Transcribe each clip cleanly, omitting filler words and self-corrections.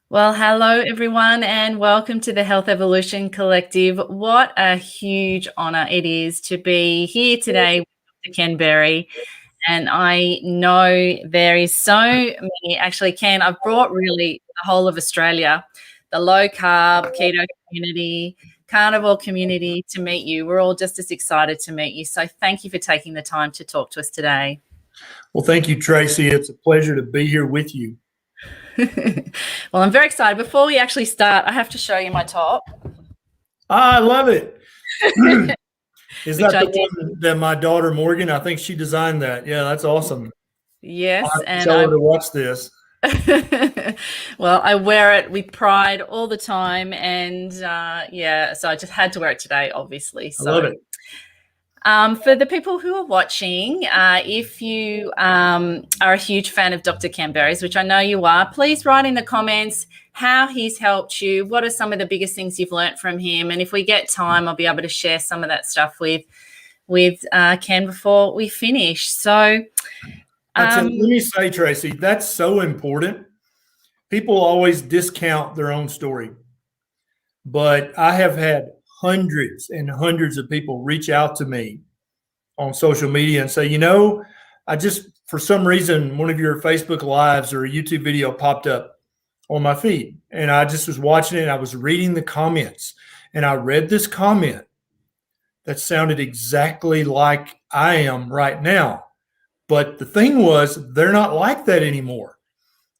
Well, hello everyone, and welcome to the Health Evolution Collective. What a huge honor it is to be here today with Dr. Ken Berrry. And I know there is so many, actually, Ken, I've brought really the whole of Australia, the low carb, keto community, carnivore community to meet you. We're all just as excited to meet you. So thank you for taking the time to talk to us today. Well, thank you, Tracy. It's a pleasure to be here with you. Well, I'm very excited. Before we actually start, I have to show you my top. I love it. Is Which that I the did. one that my daughter Morgan? I think she designed that. Yeah, that's awesome. Yes, I'll have to and tell her to watch this. well, I wear it with pride all the time, and yeah, so I just had to wear it today, obviously. I love So, it. for the people who are watching, if you are a huge fan of Dr. Ken Berrry's, which I know you are, please write in the comments how he's helped you. What are some of the biggest things you've learnt from him? And if we get time, I'll be able to share some of that stuff with Ken before we finish. So. Let me say, Tracy, that's so important. People always discount their own story, but I have had hundreds and hundreds of people reach out to me on social media and say, I just, for some reason, one of your Facebook Lives or a YouTube video popped up on my feed. And I just was watching it. And I was reading the comments. And I read this comment that sounded exactly like I am right now. But the thing was, they're not like that anymore.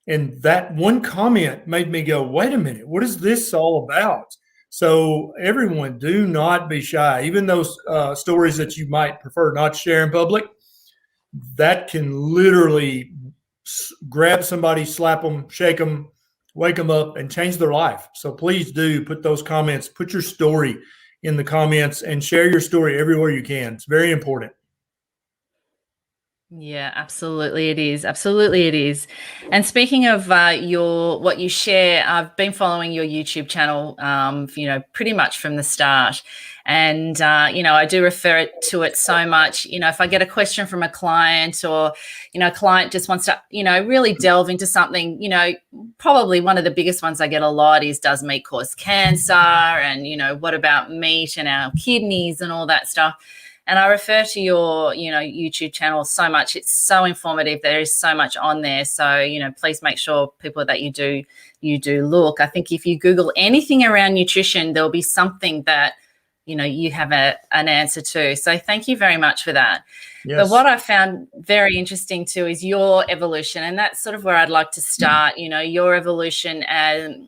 And that one comment made me go, wait a minute, what is this all about? So everyone, do not be shy. Even those stories that you might prefer not to share in public, that can literally grab somebody, slap them, shake them, wake them up, and change their life. So please do put those comments, put your story in the comments, and share your story everywhere you can. It's very important. Yeah, absolutely it is. Absolutely it is. And speaking of what you share, I've been following your YouTube channel, pretty much from the start. And, I do refer to it so much. If I get a question from a client or, a client just wants to, really delve into something, probably one of the biggest ones I get a lot is, does meat cause cancer? And, what about meat and our kidneys and all that stuff? And I refer to your, YouTube channel so much. It's so informative. There is so much on there. So, please make sure people that you do look. I think if you Google anything around nutrition, there'll be something that, you have an answer to. So thank you very much for that. Yes. But what I found very interesting too is your evolution. And that's sort of where I'd like to start, your evolution and,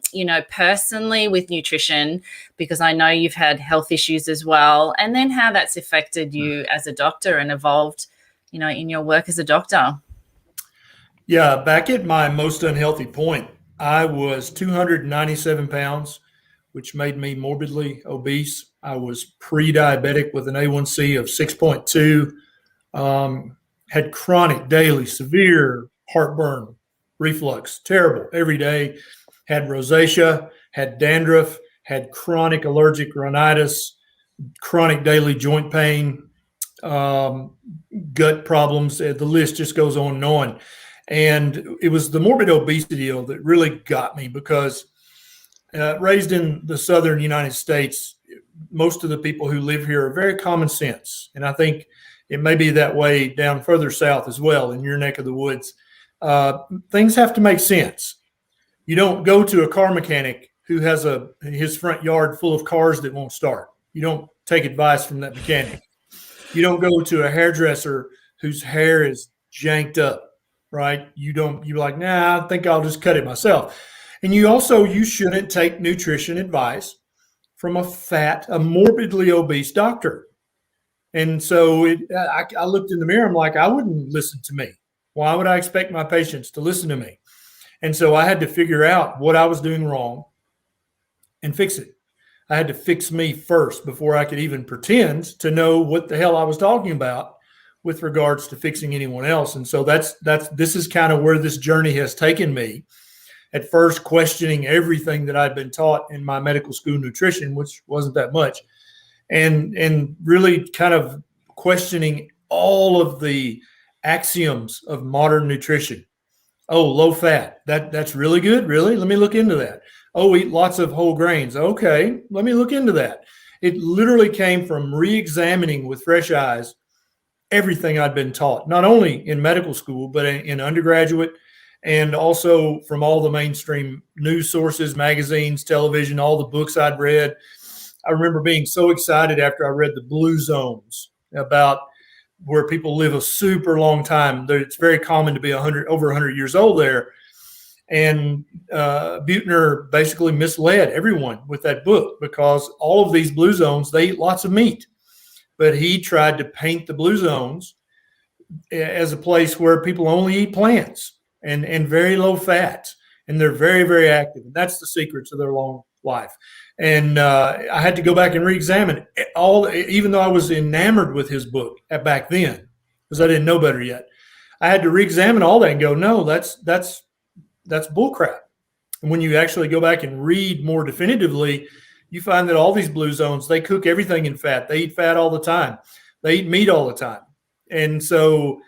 personally with nutrition, because I know you've had health issues as well. And then how that's affected you as a doctor and evolved, in your work as a doctor. Yeah, back at my most unhealthy point, I was 297 pounds, which made me morbidly obese. I was pre-diabetic with an A1C of 6.2, had chronic daily severe heartburn, reflux, terrible every day, had rosacea, had dandruff, had chronic allergic rhinitis, chronic daily joint pain, gut problems. The list just goes on and on. And it was the morbid obesity that really got me because raised in the southern United States, most of the people who live here are very common sense. And I think it may be that way down further south as well, in your neck of the woods. Things have to make sense. You don't go to a car mechanic who has his front yard full of cars that won't start. You don't take advice from that mechanic. You don't go to a hairdresser whose hair is janked up, right? You're like, nah, I think I'll just cut it myself. And you shouldn't take nutrition advice from a morbidly obese doctor. And so I looked in the mirror. I'm like, I wouldn't listen to me. Why would I expect my patients to listen to me? And so I had to figure out what I was doing wrong and fix it. I had to fix me first before I could even pretend to know what the hell I was talking about with regards to fixing anyone else. And so this is kind of where this journey has taken me. At first, questioning everything that I'd been taught in my medical school nutrition, which wasn't that much, and really kind of questioning all of the axioms of modern nutrition, Oh, low fat. That's really good. Really? Let me look into that. Oh, eat lots of whole grains. Okay, let me look into that. It literally came from re-examining with fresh eyes everything I'd been taught, not only in medical school, but in undergraduate, and also from all the mainstream news sources, magazines, television, all the books I'd read. I remember being so excited after I read the Blue Zones about where people live a super long time. It's very common to be over 100 years old there. And Buechner basically misled everyone with that book, because all of these blue zones, they eat lots of meat. But he tried to paint the blue zones as a place where people only eat plants and very low fat, and they're very, very active. And that's the secret to their long life. And I had to go back and re-examine it, even though I was enamored with his book back then, because I didn't know better yet. I had to re-examine all that and go, no, that's bullcrap. And when you actually go back and read more definitively, you find that all these blue zones, they cook everything in fat. They eat fat all the time. They eat meat all the time. And so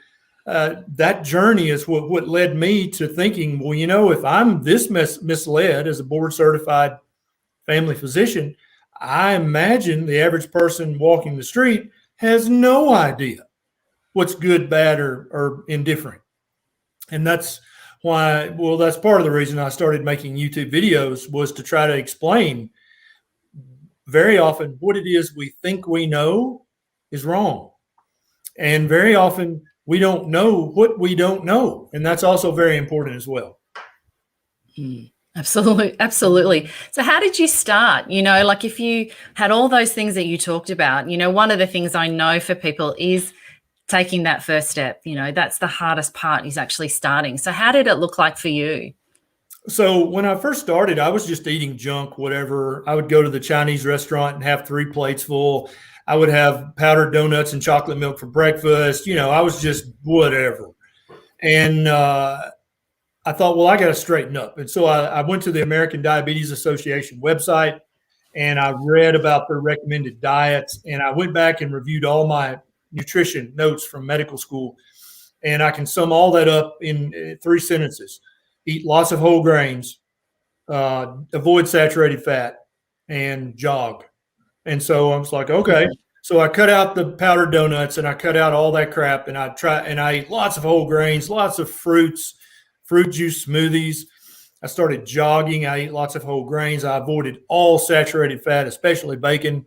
that journey is what led me to thinking, well, if I'm this misled as a board certified family physician, I imagine the average person walking the street has no idea what's good, bad, or indifferent. And that's part of the reason I started making YouTube videos, was to try to explain very often what it is we think we know is wrong. And very often we don't know what we don't know. And that's also very important as well. Absolutely. Absolutely. So how did you start? Like if you had all those things that you talked about, one of the things I know for people is taking that first step. That's the hardest part, is actually starting. So how did it look like for you? So when I first started, I was just eating junk, whatever. I would go to the Chinese restaurant and have 3 plates full. I would have powdered donuts and chocolate milk for breakfast. I was just whatever. And I thought, well, I got to straighten up. And so I went to the American Diabetes Association website, and I read about their recommended diets. And I went back and reviewed all my nutrition notes from medical school. And I can sum all that up in 3 sentences. Eat lots of whole grains, avoid saturated fat, and jog. And so I was like, okay. So I cut out the powdered donuts, and I cut out all that crap, and I ate lots of whole grains, lots of fruits, fruit juice smoothies. I started jogging. I ate lots of whole grains. I avoided all saturated fat, especially bacon.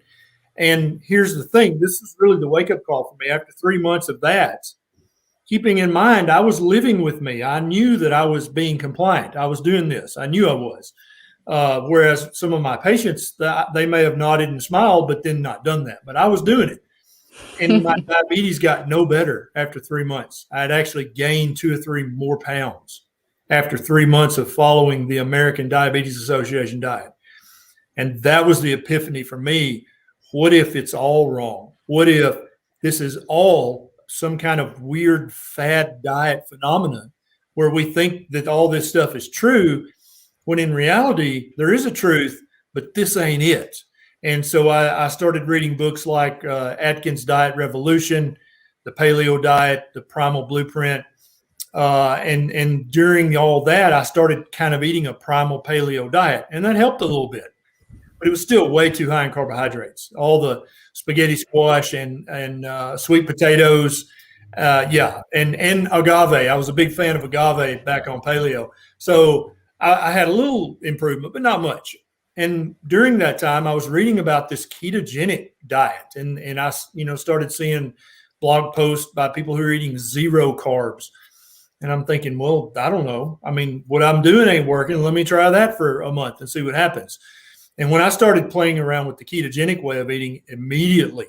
And here's the thing. This is really the wake-up call for me. After 3 months of that, keeping in mind, I was living with me. I knew that I was being compliant. I was doing this. I knew I was. Whereas some of my patients, they may have nodded and smiled, but then not done that. But I was doing it. And my diabetes got no better after 3 months. I had actually gained 2 or 3 more pounds after 3 months of following the American Diabetes Association diet. And that was the epiphany for me. What if it's all wrong? What if this is all some kind of weird fad diet phenomenon where we think that all this stuff is true, when in reality there is a truth, but this ain't it. And so I started reading books like Atkins' Diet Revolution, the Paleo Diet, the Primal Blueprint. And during all that, I started kind of eating a primal paleo diet, and that helped a little bit. But it was still way too high in carbohydrates. All the spaghetti squash and sweet potatoes, and agave. I was a big fan of agave back on paleo. So I had a little improvement, but not much. And during that time, I was reading about this ketogenic diet, and I started seeing blog posts by people who are eating 0 carbs. And I'm thinking, well, I don't know. I mean, what I'm doing ain't working. Let me try that for a month and see what happens. And when I started playing around with the ketogenic way of eating, immediately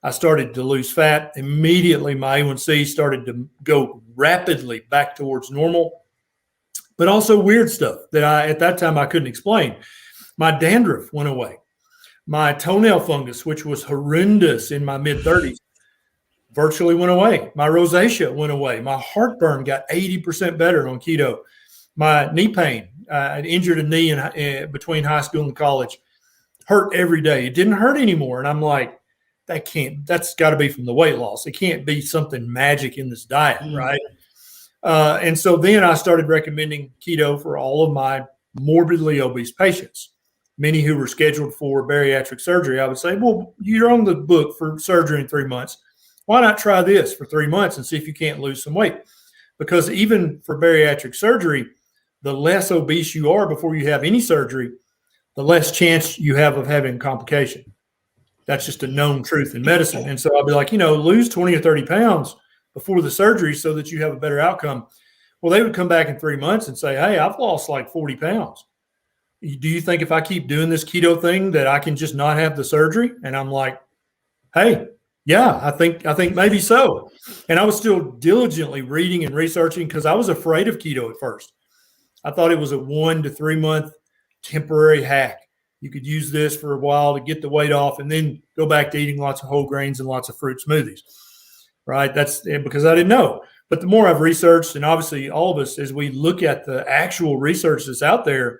I started to lose fat. Immediately my A1C started to go rapidly back towards normal, but also weird stuff that at that time I couldn't explain. My dandruff went away. My toenail fungus, which was horrendous in my mid-30s, virtually went away. My rosacea went away. My heartburn got 80% better on keto. My knee pain, I injured a knee between high school and college, hurt every day. It didn't hurt anymore. And I'm like, that's got to be from the weight loss. It can't be something magic in this diet, right? And so then I started recommending keto for all of my morbidly obese patients. Many who were scheduled for bariatric surgery, I would say, well, you're on the book for surgery in 3 months. Why not try this for 3 months and see if you can't lose some weight? Because even for bariatric surgery, the less obese you are before you have any surgery, the less chance you have of having complication. That's just a known truth in medicine. And so I'll be like, lose 20 or 30 pounds before the surgery so that you have a better outcome. Well, they would come back in 3 months and say, hey, I've lost like 40 pounds. Do you think if I keep doing this keto thing that I can just not have the surgery? And I'm like, hey, yeah, I think maybe so. And I was still diligently reading and researching because I was afraid of keto at first. I thought it was a 1 to 3 month temporary hack. You could use this for a while to get the weight off and then go back to eating lots of whole grains and lots of fruit smoothies, right? That's because I didn't know. But the more I've researched, and obviously all of us, as we look at the actual research that's out there,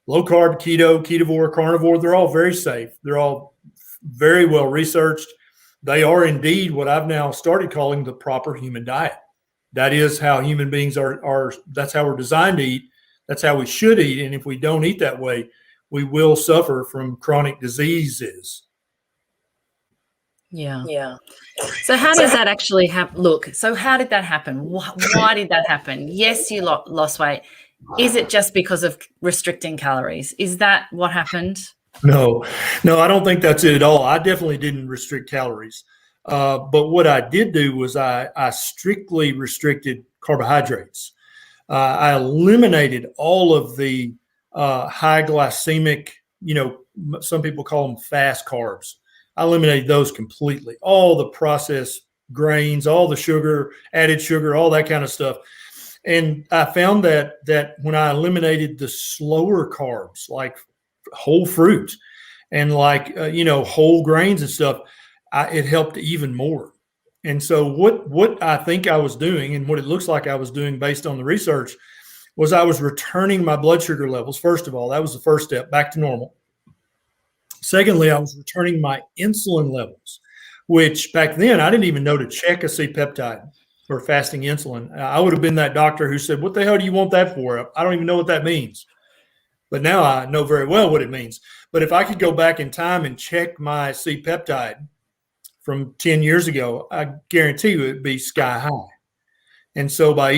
low carb, keto, ketovore, carnivore, they're all very safe. They're all very well researched. They are indeed what I've now started calling the proper human diet. That is how human beings are. That's how we're designed to eat. That's how we should eat. And if we don't eat that way, we will suffer from chronic diseases. Yeah. So how does that actually happen? Look, so how did that happen? Why did that happen? Yes, you lost weight. Is it just because of restricting calories? Is that what happened? No, I don't think that's it at all. I definitely didn't restrict calories. But what I did do was I strictly restricted carbohydrates. I eliminated all of the high glycemic, some people call them fast carbs. I eliminated those completely. All the processed grains, all the sugar, added sugar, all that kind of stuff. And I found that when I eliminated the slower carbs, like whole fruit and like, whole grains and stuff, it helped even more. And so what I think I was doing and what it looks like I was doing based on the research was I was returning my blood sugar levels. First of all, that was the first step, back to normal. Secondly, I was returning my insulin levels, which back then I didn't even know to check a C-peptide or fasting insulin. I would have been that doctor who said, what the hell do you want that for? I don't even know what that means. But now I know very well what it means. But if I could go back in time and check my C-peptide from 10 years ago, I guarantee you it would be sky high. And so by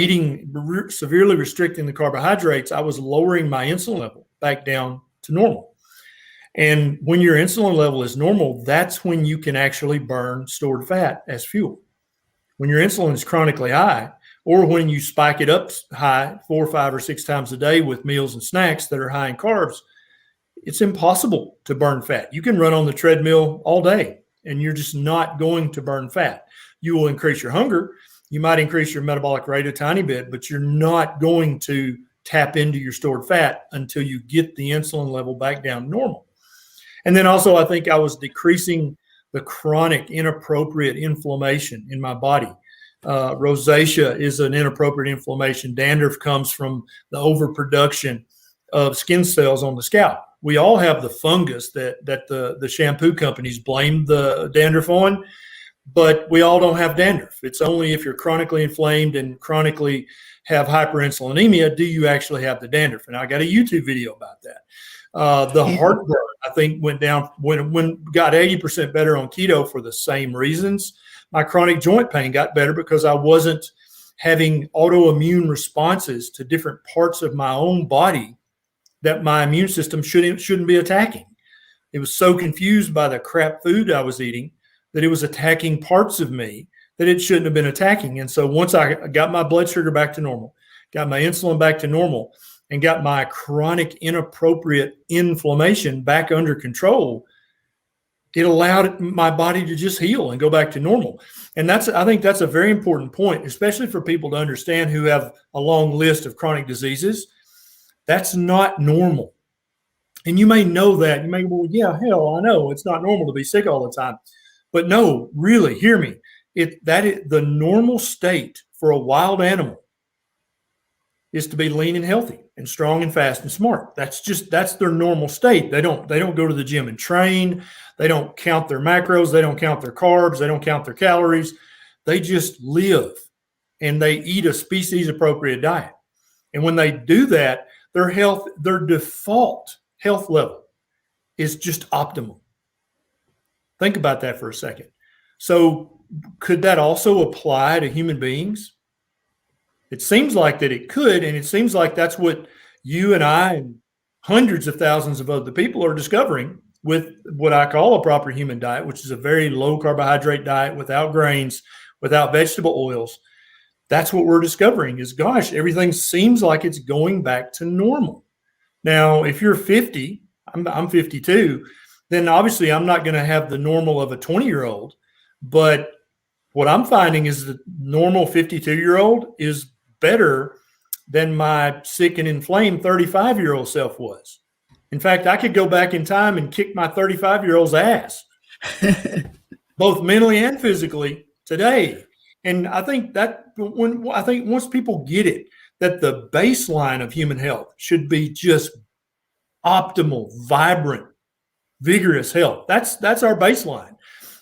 severely restricting the carbohydrates, I was lowering my insulin level back down to normal. And when your insulin level is normal, that's when you can actually burn stored fat as fuel. When your insulin is chronically high, or when you spike it up high 4, 5, or 6 times a day with meals and snacks that are high in carbs, it's impossible to burn fat. You can run on the treadmill all day and you're just not going to burn fat. You will increase your hunger. You might increase your metabolic rate a tiny bit, but you're not going to tap into your stored fat until you get the insulin level back down to normal. And then also I think I was decreasing the chronic inappropriate inflammation in my body. Rosacea is an inappropriate inflammation. Dandruff comes from the overproduction of skin cells on the scalp. We all have the fungus that the shampoo companies blame the dandruff on, but we all don't have dandruff. It's only if you're chronically inflamed and chronically have hyperinsulinemia do you actually have the dandruff. And I got a YouTube video about that. The heartburn, I think, went down when got 80% better on keto for the same reasons. My chronic joint pain got better because I wasn't having autoimmune responses to different parts of my own body that my immune system shouldn't be attacking. It was so confused by the crap food I was eating that it was attacking parts of me that it shouldn't have been attacking. And so once I got my blood sugar back to normal, got my insulin back to normal, and got my chronic inappropriate inflammation back under control, it allowed my body to just heal and go back to normal. And I think that's a very important point, especially for people to understand who have a long list of chronic diseases. That's not normal. And you may know that. You may go, well, yeah, hell, I know it's not normal to be sick all the time. But no, really, hear me. That is the normal state for a wild animal is to be lean and healthy and strong and fast and smart. That's their normal state. They don't go to the gym and train. They don't count their macros. They don't count their carbs. They don't count their calories. They just live. and they eat a species appropriate diet. And when they do that, their default health level is just optimal. Think about that for a second. So could that also apply to human beings? It seems like that it could, and it seems like that's what you and I and hundreds of thousands of other people are discovering with what I call a proper human diet, which is a very low carbohydrate diet without grains, without vegetable oils. That's what we're discovering is, gosh, everything seems like it's going back to normal. Now, if you're 50, I'm 52, then obviously I'm not going to have the normal of a 20-year-old. But what I'm finding is the normal 52-year-old is better than my sick and inflamed 35-year-old self was. In fact, I could go back in time and kick my 35-year-old's ass, both mentally and physically today. And I think once people get it, that the baseline of human health should be just optimal, vibrant, vigorous health. That's our baseline.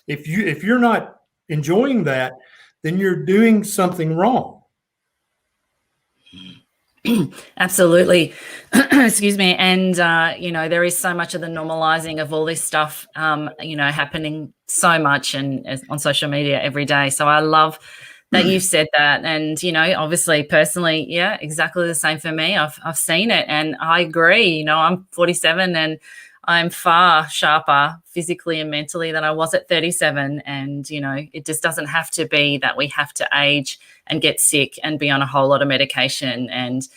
If you're not enjoying that, then you're doing something wrong. Absolutely. Excuse me. And, there is so much of the normalizing of all this stuff, happening so much and on social media every day. So I love that you've said that. And, obviously personally, yeah, exactly the same for me. I've seen it and I agree. I'm 47 and I'm far sharper physically and mentally than I was at 37. And, it just doesn't have to be that we have to age and get sick and be on a whole lot of medication. And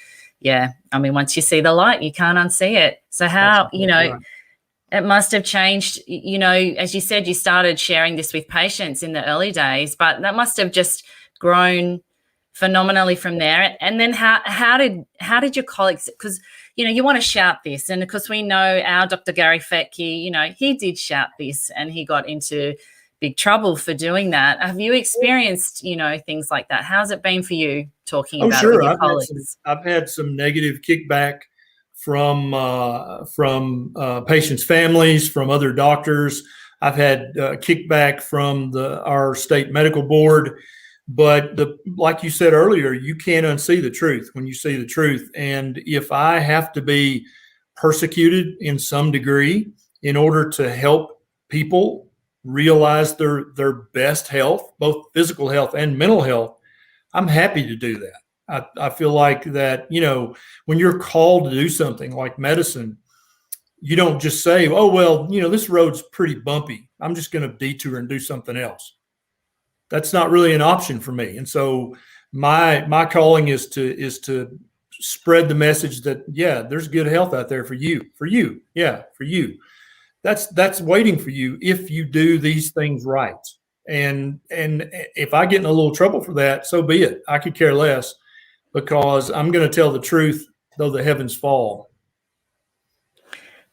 yeah, I mean, once you see the light, you can't unsee it. So how, right. It must have changed, as you said, you started sharing this with patients in the early days, but that must have just grown phenomenally from there. And then how did your colleagues, because, you want to shout this. And of course we know our Dr. Gary Fettke, he did shout this and he got into big trouble for doing that. Have you experienced, things like that? How's it been for you talking about it with your colleagues? I've had some negative kickback from patients' families, from other doctors. I've had kickback from our state medical board. But like you said earlier, you can't unsee the truth when you see the truth. And if I have to be persecuted in some degree in order to help people realize their best health, both physical health and mental health, I'm happy to do that. I feel like that, when you're called to do something like medicine, you don't just say, oh, well, this road's pretty bumpy, I'm just going to detour and do something else. That's not really an option for me. And so my calling is to spread the message that, yeah, there's good health out there for you. Yeah, for you. That's waiting for you if you do these things right. And if I get in a little trouble for that, so be it. I could care less, because I'm going to tell the truth, though the heavens fall.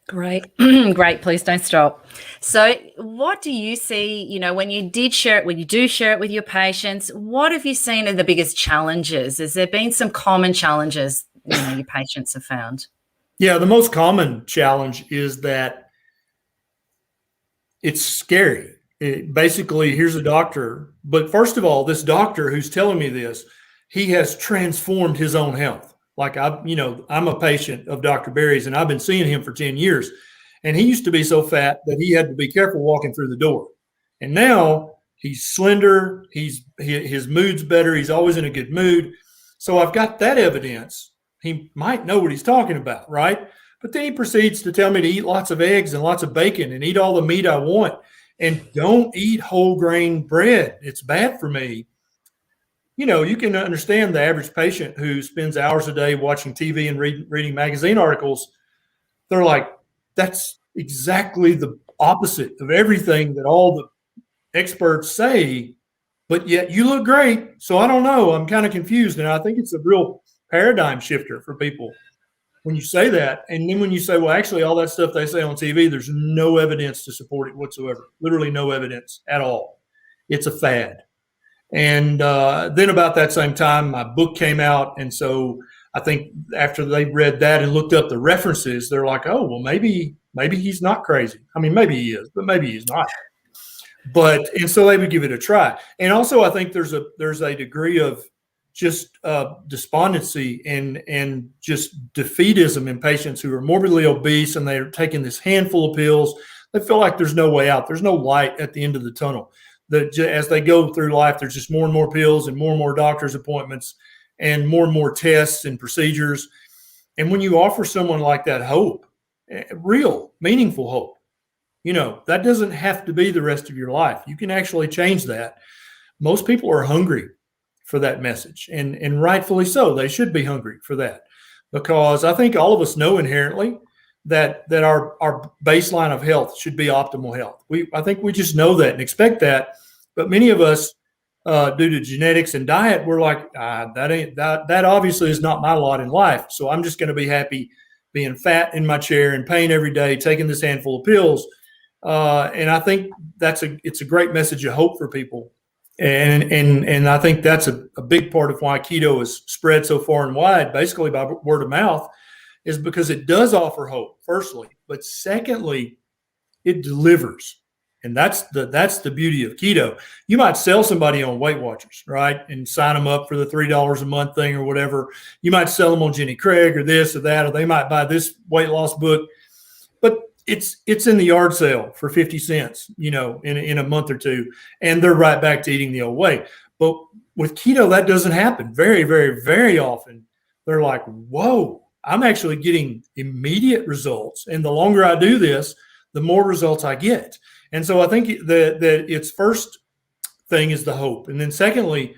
Great. Great. Please don't stop. So what do you see, when you do share it with your patients, what have you seen are the biggest challenges? Has there been some common challenges, your patients have found? Yeah, the most common challenge is that it's scary. Basically, here's a doctor, but first of all, this doctor who's telling me this, he has transformed his own health. Like I'm a patient of Dr. Berry's and I've been seeing him for 10 years. And he used to be so fat that he had to be careful walking through the door. And now he's slender, his mood's better, he's always in a good mood. So I've got that evidence. He might know what he's talking about, right? But then he proceeds to tell me to eat lots of eggs and lots of bacon and eat all the meat I want. And don't eat whole grain bread. It's bad for me. You can understand the average patient who spends hours a day watching TV and reading magazine articles. They're like, that's exactly the opposite of everything that all the experts say, but yet you look great. So I don't know. I'm kind of confused. And I think it's a real paradigm shifter for people when you say that. And then when you say, well, actually, all that stuff they say on TV, there's no evidence to support it whatsoever. Literally no evidence at all. It's a fad. And then about that same time, my book came out. And so I think after they read that and looked up the references, they're like, oh, well, maybe he's not crazy. I mean, maybe he is, but maybe he's not. And so they would give it a try. And also, I think there's a degree of just despondency and just defeatism in patients who are morbidly obese and they're taking this handful of pills. They feel like there's no way out. There's no light at the end of the tunnel. As they go through life, there's just more and more pills and more doctor's appointments and more tests and procedures. And when you offer someone like that hope, real, meaningful hope, that doesn't have to be the rest of your life. You can actually change that. Most people are hungry for that message, and rightfully so. They should be hungry for that, because I think all of us know inherently that our baseline of health should be optimal health. I think we just know that and expect that, but many of us, due to genetics and diet, we're like, that obviously is not my lot in life. So I'm just going to be happy being fat in my chair in pain every day, taking this handful of pills. And I think it's a great message of hope for people. And I think that's a big part of why keto is spread so far and wide, basically by word of mouth, is because it does offer hope, firstly, but secondly, it delivers. And that's the beauty of keto. You might sell somebody on Weight Watchers, right, and sign them up for the $3 a month thing or whatever. You might sell them on Jenny Craig or this or that, or they might buy this weight loss book. But it's in the yard sale for 50 cents, in a month or two, and they're right back to eating the old way. But with keto, that doesn't happen. Very, very, very often, they're like, whoa, I'm actually getting immediate results. And the longer I do this, the more results I get. And so I think that its first thing is the hope. And then secondly,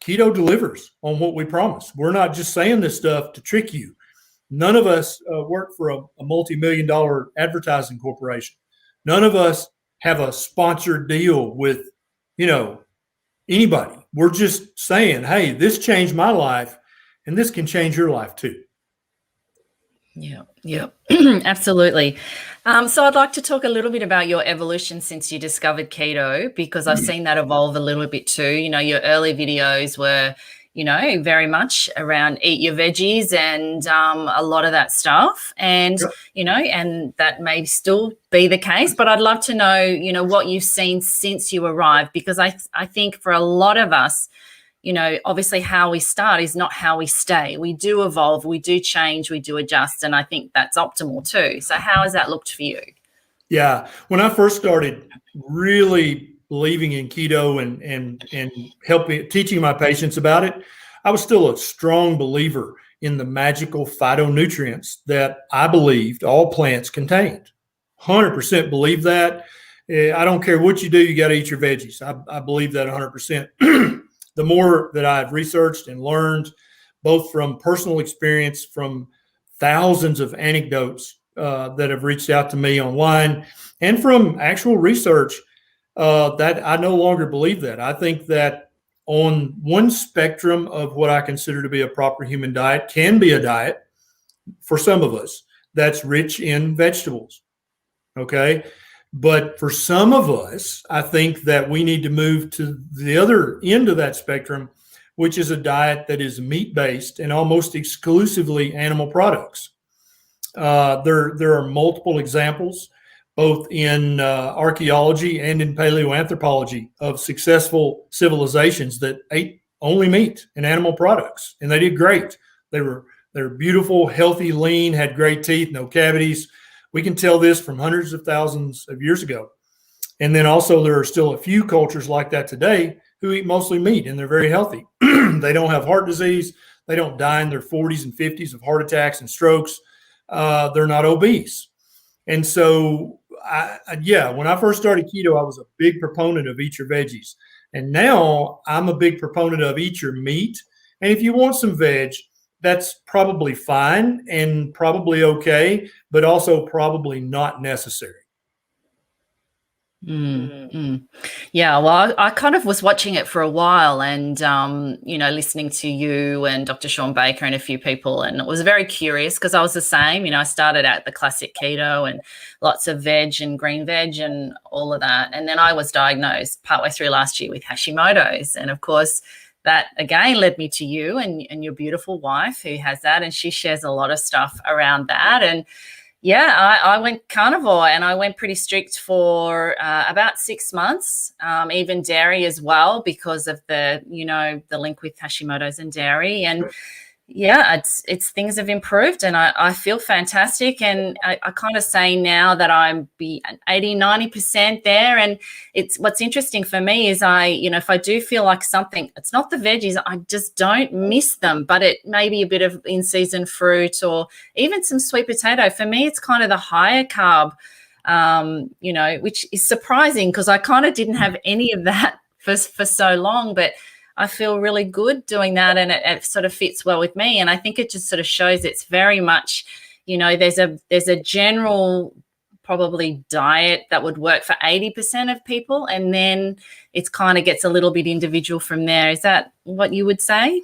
keto delivers on what we promise. We're not just saying this stuff to trick you. None of us work for a multi-million-dollar advertising corporation. None of us have a sponsored deal with, anybody. We're just saying, hey, this changed my life, and this can change your life too. Yeah, absolutely. So I'd like to talk a little bit about your evolution since you discovered keto, because I've seen that evolve a little bit too. Your early videos were, very much around eat your veggies and a lot of that stuff. And, and that may still be the case, but I'd love to know, what you've seen since you arrived, because I think for a lot of us, obviously how we start is not how we stay. We do evolve, we do change, we do adjust. And I think that's optimal too. So how has that looked for you? Yeah. When I first started really believing in keto and teaching my patients about it, I was still a strong believer in the magical phytonutrients that I believed all plants contained. 100% believe that. I don't care what you do, you got to eat your veggies. I believe that 100%. The more that I've researched and learned, both from personal experience, from thousands of anecdotes that have reached out to me online, and from actual research, that I no longer believe that. I think that on one spectrum of what I consider to be a proper human diet can be a diet for some of us that's rich in vegetables. Okay. But for some of us, I think that we need to move to the other end of that spectrum, which is a diet that is meat-based and almost exclusively animal products. There are multiple examples, both in archaeology and in paleoanthropology, of successful civilizations that ate only meat and animal products, and they did great. They were beautiful, healthy, lean, had great teeth, no cavities. We can tell this from hundreds of thousands of years ago. And then also there are still a few cultures like that today who eat mostly meat, and they're very healthy. They don't have heart disease. They don't die in their 40s and 50s of heart attacks and strokes. They're not obese. And so, when I first started keto, I was a big proponent of eat your veggies. And now I'm a big proponent of eat your meat. And if you want some veg, that's probably fine and probably okay, but also probably not necessary. Yeah, well, I kind of was watching it for a while and, listening to you and Dr. Shawn Baker and a few people, and it was very curious because I was the same. I started out the classic keto and lots of veg and green veg and all of that. And then I was diagnosed partway through last year with Hashimoto's. And of course, that again led me to you and your beautiful wife who has that, and she shares a lot of stuff around that. And Yeah, I went carnivore, and I went pretty strict for about 6 months, even dairy as well, because of the link with Hashimoto's and dairy. And yeah, it's things have improved, and I feel fantastic. And I kind of say now that I'm be 80-90% there. And it's what's interesting for me is if I do feel like something, it's not the veggies, I just don't miss them, but it may be a bit of in-season fruit or even some sweet potato. For me, it's kind of the higher carb, which is surprising because I kind of didn't have any of that for so long, but I feel really good doing that, and it sort of fits well with me. And I think it just sort of shows it's very much, there's a general probably diet that would work for 80% of people, and then it's kind of gets a little bit individual from there. Is that what you would say?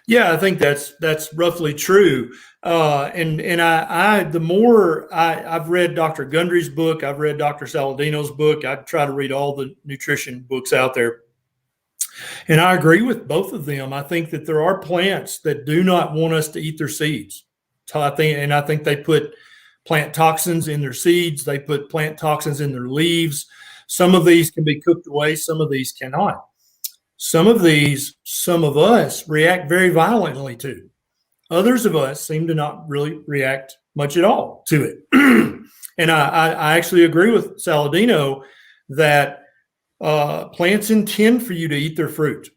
Yeah, I think that's roughly true. The more I've read Dr. Gundry's book, I've read Dr. Saladino's book. I try to read all the nutrition books out there. And I agree with both of them. I think that there are plants that do not want us to eat their seeds. So I think they put plant toxins in their seeds. They put plant toxins in their leaves. Some of these can be cooked away. Some of these cannot. Some of us react very violently to. Others of us seem to not really react much at all to it. And I actually agree with Saladino that plants intend for you to eat their fruit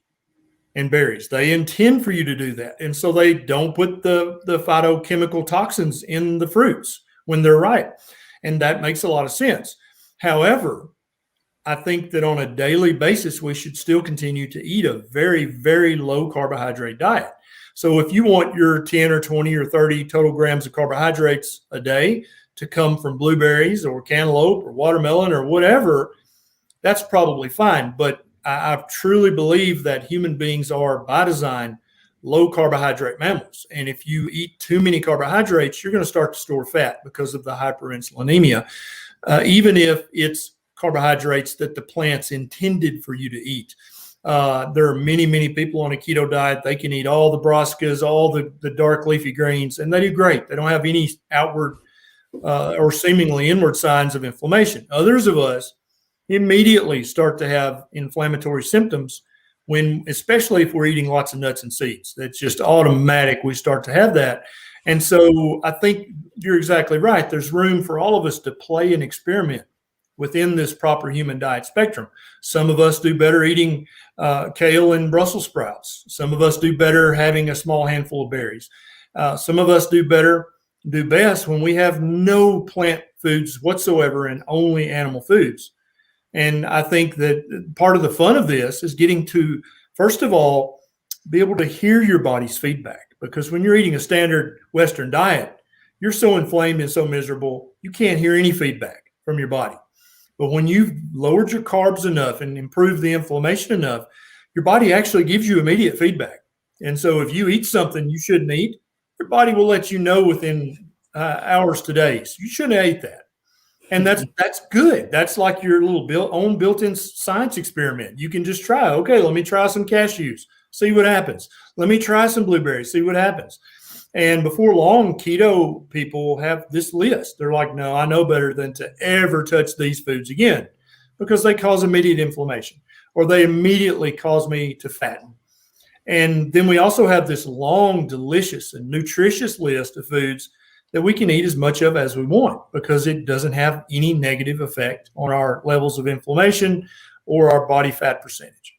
and berries. They intend for you to do that. And so they don't put the phytochemical toxins in the fruits when they're ripe. And that makes a lot of sense. However, I think that on a daily basis, we should still continue to eat a very, very low carbohydrate diet. So if you want your 10 or 20 or 30 total grams of carbohydrates a day to come from blueberries or cantaloupe or watermelon or whatever, that's probably fine. But I truly believe that human beings are, by design, low carbohydrate mammals. And if you eat too many carbohydrates, you're going to start to store fat because of the hyperinsulinemia, even if it's carbohydrates that the plants intended for you to eat. There are many, many people on a keto diet. They can eat all the brassicas, all the dark leafy greens, and they do great. They don't have any outward or seemingly inward signs of inflammation. Others of us immediately start to have inflammatory symptoms especially if we're eating lots of nuts and seeds. That's just automatic. We start to have that. And so I think you're exactly right. There's room for all of us to play and experiment within this proper human diet spectrum. Some of us do better eating kale and Brussels sprouts. Some of us do better having a small handful of berries. Some of us do best when we have no plant foods whatsoever and only animal foods. And I think that part of the fun of this is getting to, first of all, be able to hear your body's feedback. Because when you're eating a standard Western diet, you're so inflamed and so miserable, you can't hear any feedback from your body. But when you've lowered your carbs enough and improved the inflammation enough, your body actually gives you immediate feedback. And so if you eat something you shouldn't eat, your body will let you know within hours to days. You shouldn't have ate that. And that's good. That's like your little own built-in science experiment. You can just try, okay, let me try some cashews, see what happens. Let me try some blueberries, see what happens. And before long, keto people have this list. They're like, no, I know better than to ever touch these foods again because they cause immediate inflammation or they immediately cause me to fatten. And then we also have this long, delicious, and nutritious list of foods that we can eat as much of as we want because it doesn't have any negative effect on our levels of inflammation or our body fat percentage.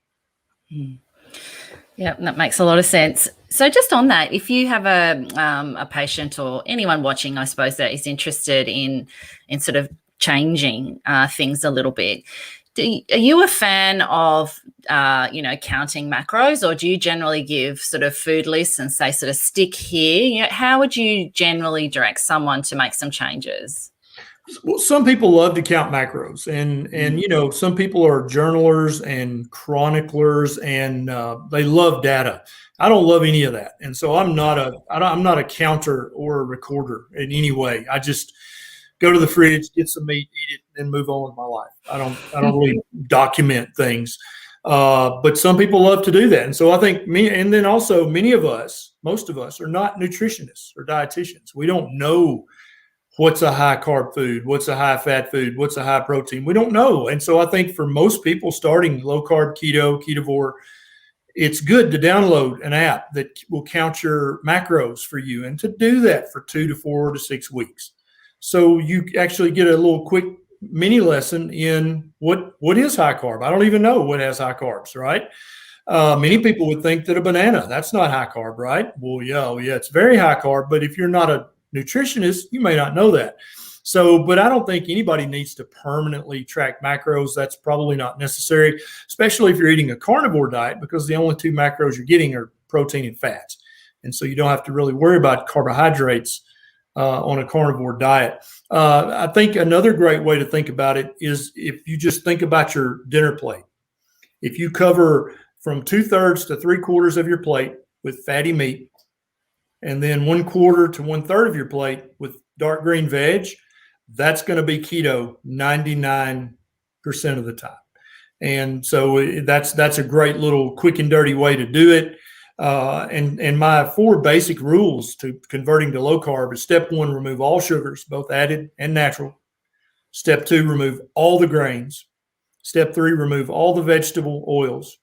Yeah, that makes a lot of sense. So just on that, if you have a patient or anyone watching, I suppose, that is interested in sort of changing things a little bit, are you a fan of, counting macros, or do you generally give sort of food lists and say sort of stick here? How would you generally direct someone to make some changes? Well, some people love to count macros, and some people are journalers and chroniclers, and they love data. I don't love any of that, and so I'm not a counter or a recorder in any way. I just go to the fridge, get some meat, eat it, and move on with my life. I don't really document things, but some people love to do that, and so I think and then also most of us are not nutritionists or dietitians. We don't know what's a high carb food, what's a high fat food, what's a high protein. We don't know. And so I think for most people starting low carb, keto, ketovore, it's good to download an app that will count your macros for you, and to do that for 2 to 4 to 6 weeks. So you actually get a little quick mini lesson in what is high carb. I don't even know what has high carbs, right? Many people would think that a banana, that's not high carb, right? Well, yeah, it's very high carb, but if you're not a nutritionist, you may not know that. So, but I don't think anybody needs to permanently track macros. That's probably not necessary, especially if you're eating a carnivore diet, because the only 2 macros you're getting are protein and fats. And so you don't have to really worry about carbohydrates on a carnivore diet. I think another great way to think about it is if you just think about your dinner plate. If you cover from 2/3 to 3/4 of your plate with fatty meat, and then 1/4 to 1/3 of your plate with dark green veg, that's going to be keto 99% of the time. And so that's a great little quick and dirty way to do it. And my 4 basic rules to converting to low carb is: step 1, remove all sugars, both added and natural. Step 2, remove all the grains. Step 3, remove all the vegetable oils.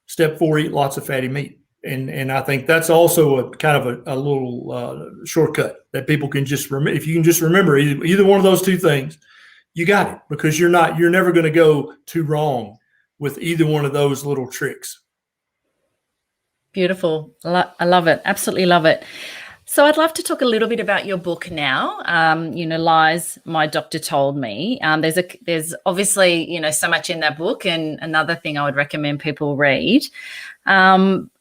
Step 4, eat lots of fatty meat. And I think that's also a kind of a little shortcut that people can just remember. If you can just remember either one of those 2 things, you got it, because you're never going to go too wrong with either one of those little tricks. Beautiful. I love it. Absolutely love it. So I'd love to talk a little bit about your book now. Lies My Doctor Told Me. There's obviously, so much in that book, and another thing I would recommend people read.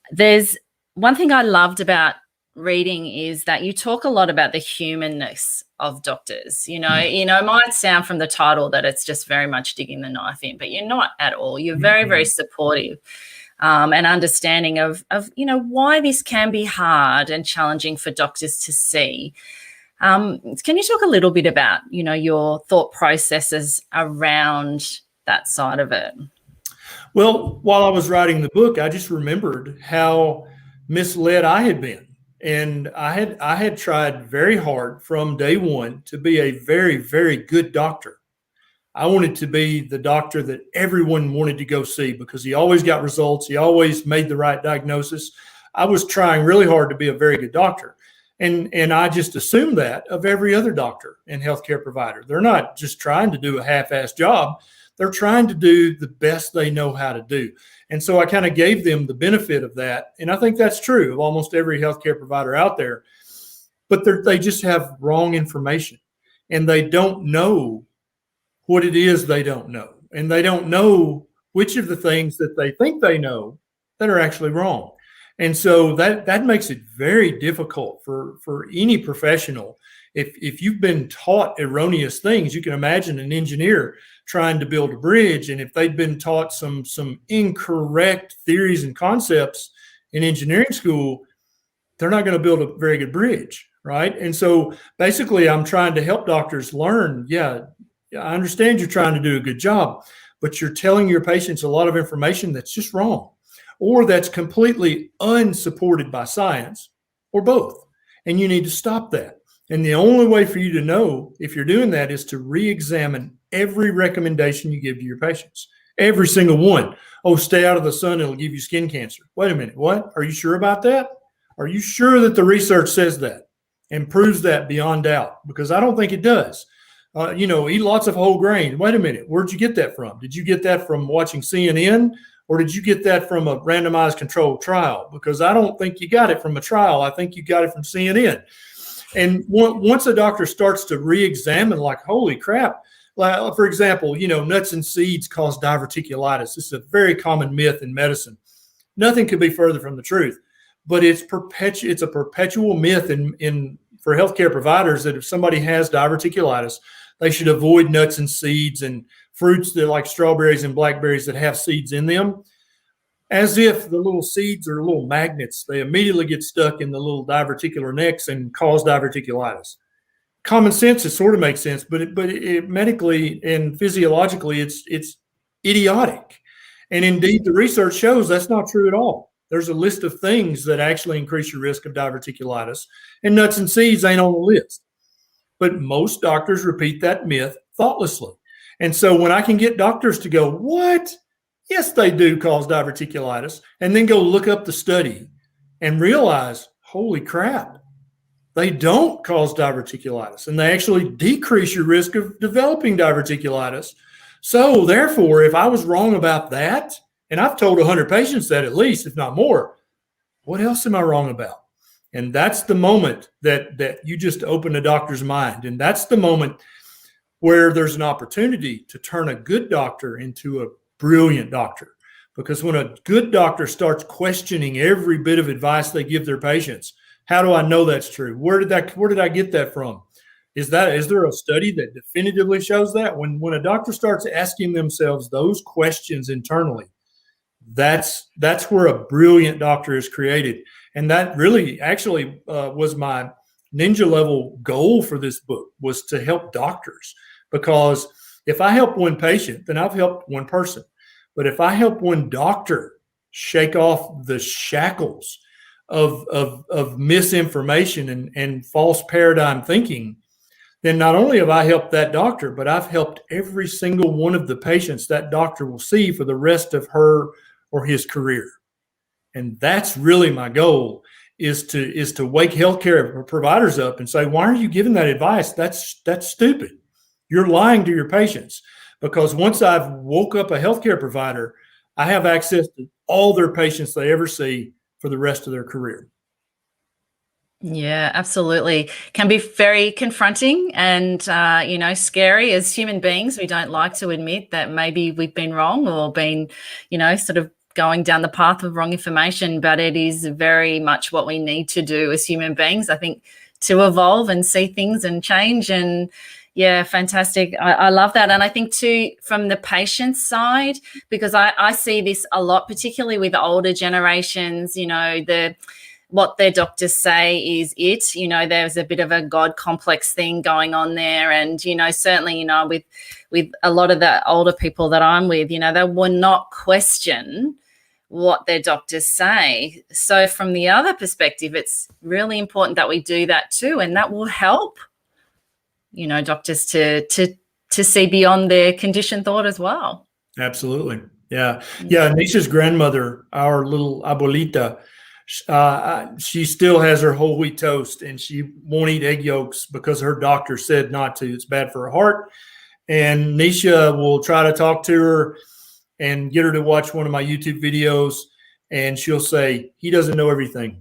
There's one thing I loved about reading is that you talk a lot about the humanness of doctors. It might sound from the title that it's just very much digging the knife in, but you're not at all. You're very, very supportive. And understanding of why this can be hard and challenging for doctors to see. Can you talk a little bit about, your thought processes around that side of it? Well, while I was writing the book, I just remembered how misled I had been. And I had tried very hard from day one to be a very, very good doctor. I wanted to be the doctor that everyone wanted to go see because he always got results. He always made the right diagnosis. I was trying really hard to be a very good doctor. And I just assumed that of every other doctor and healthcare provider. They're not just trying to do a half-assed job. They're trying to do the best they know how to do. And so I kind of gave them the benefit of that. And I think that's true of almost every healthcare provider out there. But they just have wrong information, and they don't know what it is they don't know. And they don't know which of the things that they think they know that are actually wrong. And so that makes it very difficult for any professional. If you've been taught erroneous things, you can imagine an engineer trying to build a bridge. And if they'd been taught some incorrect theories and concepts in engineering school, they're not going to build a very good bridge, right? And so basically I'm trying to help doctors learn, I understand you're trying to do a good job, but you're telling your patients a lot of information that's just wrong, or that's completely unsupported by science, or both. And you need to stop that. And the only way for you to know if you're doing that is to re-examine every recommendation you give to your patients. Every single one. Oh, stay out of the sun, it'll give you skin cancer. Wait a minute, what? Are you sure about that? Are you sure that the research says that and proves that beyond doubt? Because I don't think it does. Eat lots of whole grain. Wait a minute, where'd you get that from? Did you get that from watching CNN, or did you get that from a randomized controlled trial? Because I don't think you got it from a trial. I think you got it from CNN. And once a doctor starts to re-examine, like, holy crap, like, for example, nuts and seeds cause diverticulitis. It's a very common myth in medicine. Nothing could be further from the truth, but it's a perpetual myth for healthcare providers that if somebody has diverticulitis, they should avoid nuts and seeds and fruits that like strawberries and blackberries that have seeds in them, as if the little seeds are little magnets. They immediately get stuck in the little diverticular necks and cause diverticulitis. Common sense, it sort of makes sense, but it medically and physiologically, it's idiotic. And indeed, the research shows that's not true at all. There's a list of things that actually increase your risk of diverticulitis, and nuts and seeds ain't on the list. but most doctors repeat that myth thoughtlessly. And so when I can get doctors to go, what? Yes, they do cause diverticulitis, and then go look up the study and realize, holy crap, they don't cause diverticulitis, and they actually decrease your risk of developing diverticulitis. So therefore, if I was wrong about that, and I've told 100 patients that at least, if not more, what else am I wrong about? And that's the moment that you just open a doctor's mind. And that's the moment where there's an opportunity to turn a good doctor into a brilliant doctor. Because when a good doctor starts questioning every bit of advice they give their patients, how do I know that's true? Where did I get that from? Is there a study that definitively shows that? When a doctor starts asking themselves those questions internally, that's where a brilliant doctor is created. And that really actually was my ninja level goal for this book, was to help doctors. Because if I help one patient, then I've helped one person. But if I help one doctor shake off the shackles of misinformation and false paradigm thinking, then not only have I helped that doctor, but I've helped every single one of the patients that doctor will see for the rest of her or his career. And that's really my goal, is to wake healthcare providers up and say, why are you giving that advice? That's stupid. You're lying to your patients. Because once I've woke up a healthcare provider, I have access to all their patients they ever see for the rest of their career. Yeah, absolutely. Can be very confronting and, scary as human beings. We don't like to admit that maybe we've been wrong or been, sort of going down the path of wrong information, but it is very much what we need to do as human beings, I think, to evolve and see things and change. And yeah, fantastic. I love that. And I think too, from the patient side, because I see this a lot, particularly with older generations, what their doctors say is it. There's a bit of a God complex thing going on there. And, certainly, with a lot of the older people that I'm with, they will not question what their doctors say. So from the other perspective, it's really important that we do that too. And that will help, doctors to see beyond their conditioned thought as well. Absolutely. Yeah. Yeah. Nisha's grandmother, our little abuelita, she still has her whole wheat toast, and she won't eat egg yolks because her doctor said not to. It's bad for her heart. And Nisha will try to talk to her and get her to watch one of my YouTube videos, and she'll say, he doesn't know everything,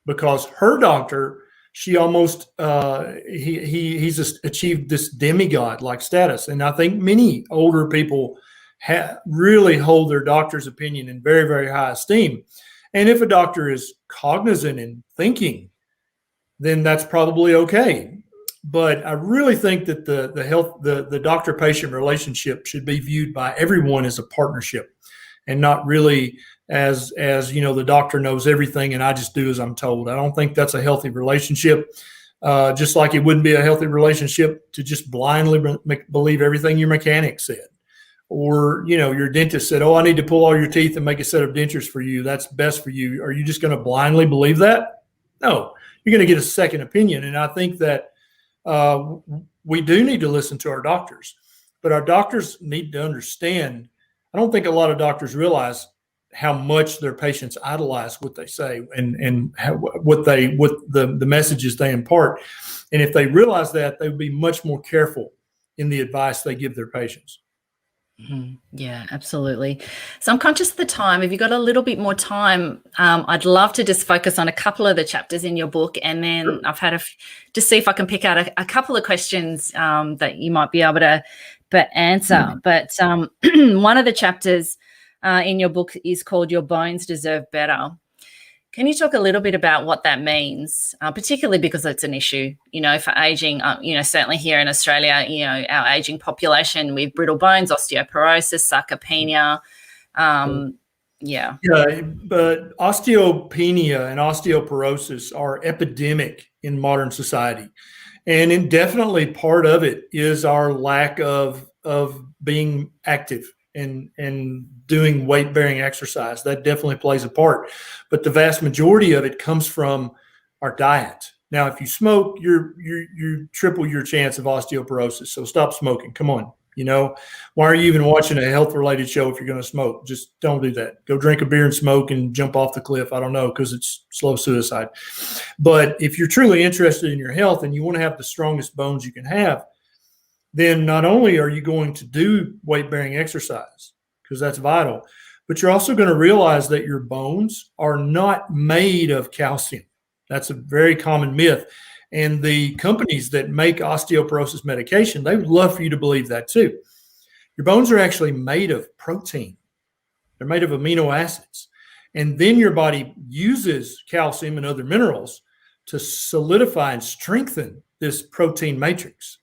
because her doctor, she almost he's achieved this demigod like status. And I think many older people really hold their doctor's opinion in very, very high esteem. And if a doctor is cognizant and thinking, then that's probably okay. But I really think that the doctor-patient relationship should be viewed by everyone as a partnership, and not really as the doctor knows everything and I just do as I'm told. I don't think that's a healthy relationship. Just like it wouldn't be a healthy relationship to just blindly believe everything your mechanic said. Or, your dentist said, oh, I need to pull all your teeth and make a set of dentures for you. That's best for you. Are you just going to blindly believe that? No, you're going to get a second opinion. And I think that we do need to listen to our doctors, but our doctors need to understand. I don't think a lot of doctors realize how much their patients idolize what they say and what the messages they impart. And if they realize that, they would be much more careful in the advice they give their patients. Mm-hmm. Yeah, absolutely. So I'm conscious of the time. If you've got a little bit more time, I'd love to just focus on a couple of the chapters in your book. And then sure. I've had just see if I can pick out a couple of questions that you might be able to answer. Mm-hmm. But one of the chapters in your book is called Your Bones Deserve Better. Can you talk a little bit about what that means, particularly because it's an issue, for aging, certainly here in Australia, our aging population with brittle bones, osteoporosis, sarcopenia. Yeah, but osteopenia and osteoporosis are epidemic in modern society. And definitely part of it is our lack of being active and doing weight-bearing exercise. That definitely plays a part. But the vast majority of it comes from our diet Now, if you smoke, you triple your chance of osteoporosis. So stop smoking. Come on. Why are you even watching a health related show if you're going to smoke? Just don't do that. Go drink a beer and smoke and jump off the cliff. I don't know, because it's slow suicide. But if you're truly interested in your health and you want to have the strongest bones you can have, then not only are you going to do weight bearing exercise, because that's vital, but you're also going to realize that your bones are not made of calcium. That's a very common myth. And the companies that make osteoporosis medication, they would love for you to believe that too. Your bones are actually made of protein. They're made of amino acids. And then your body uses calcium and other minerals to solidify and strengthen this protein matrix.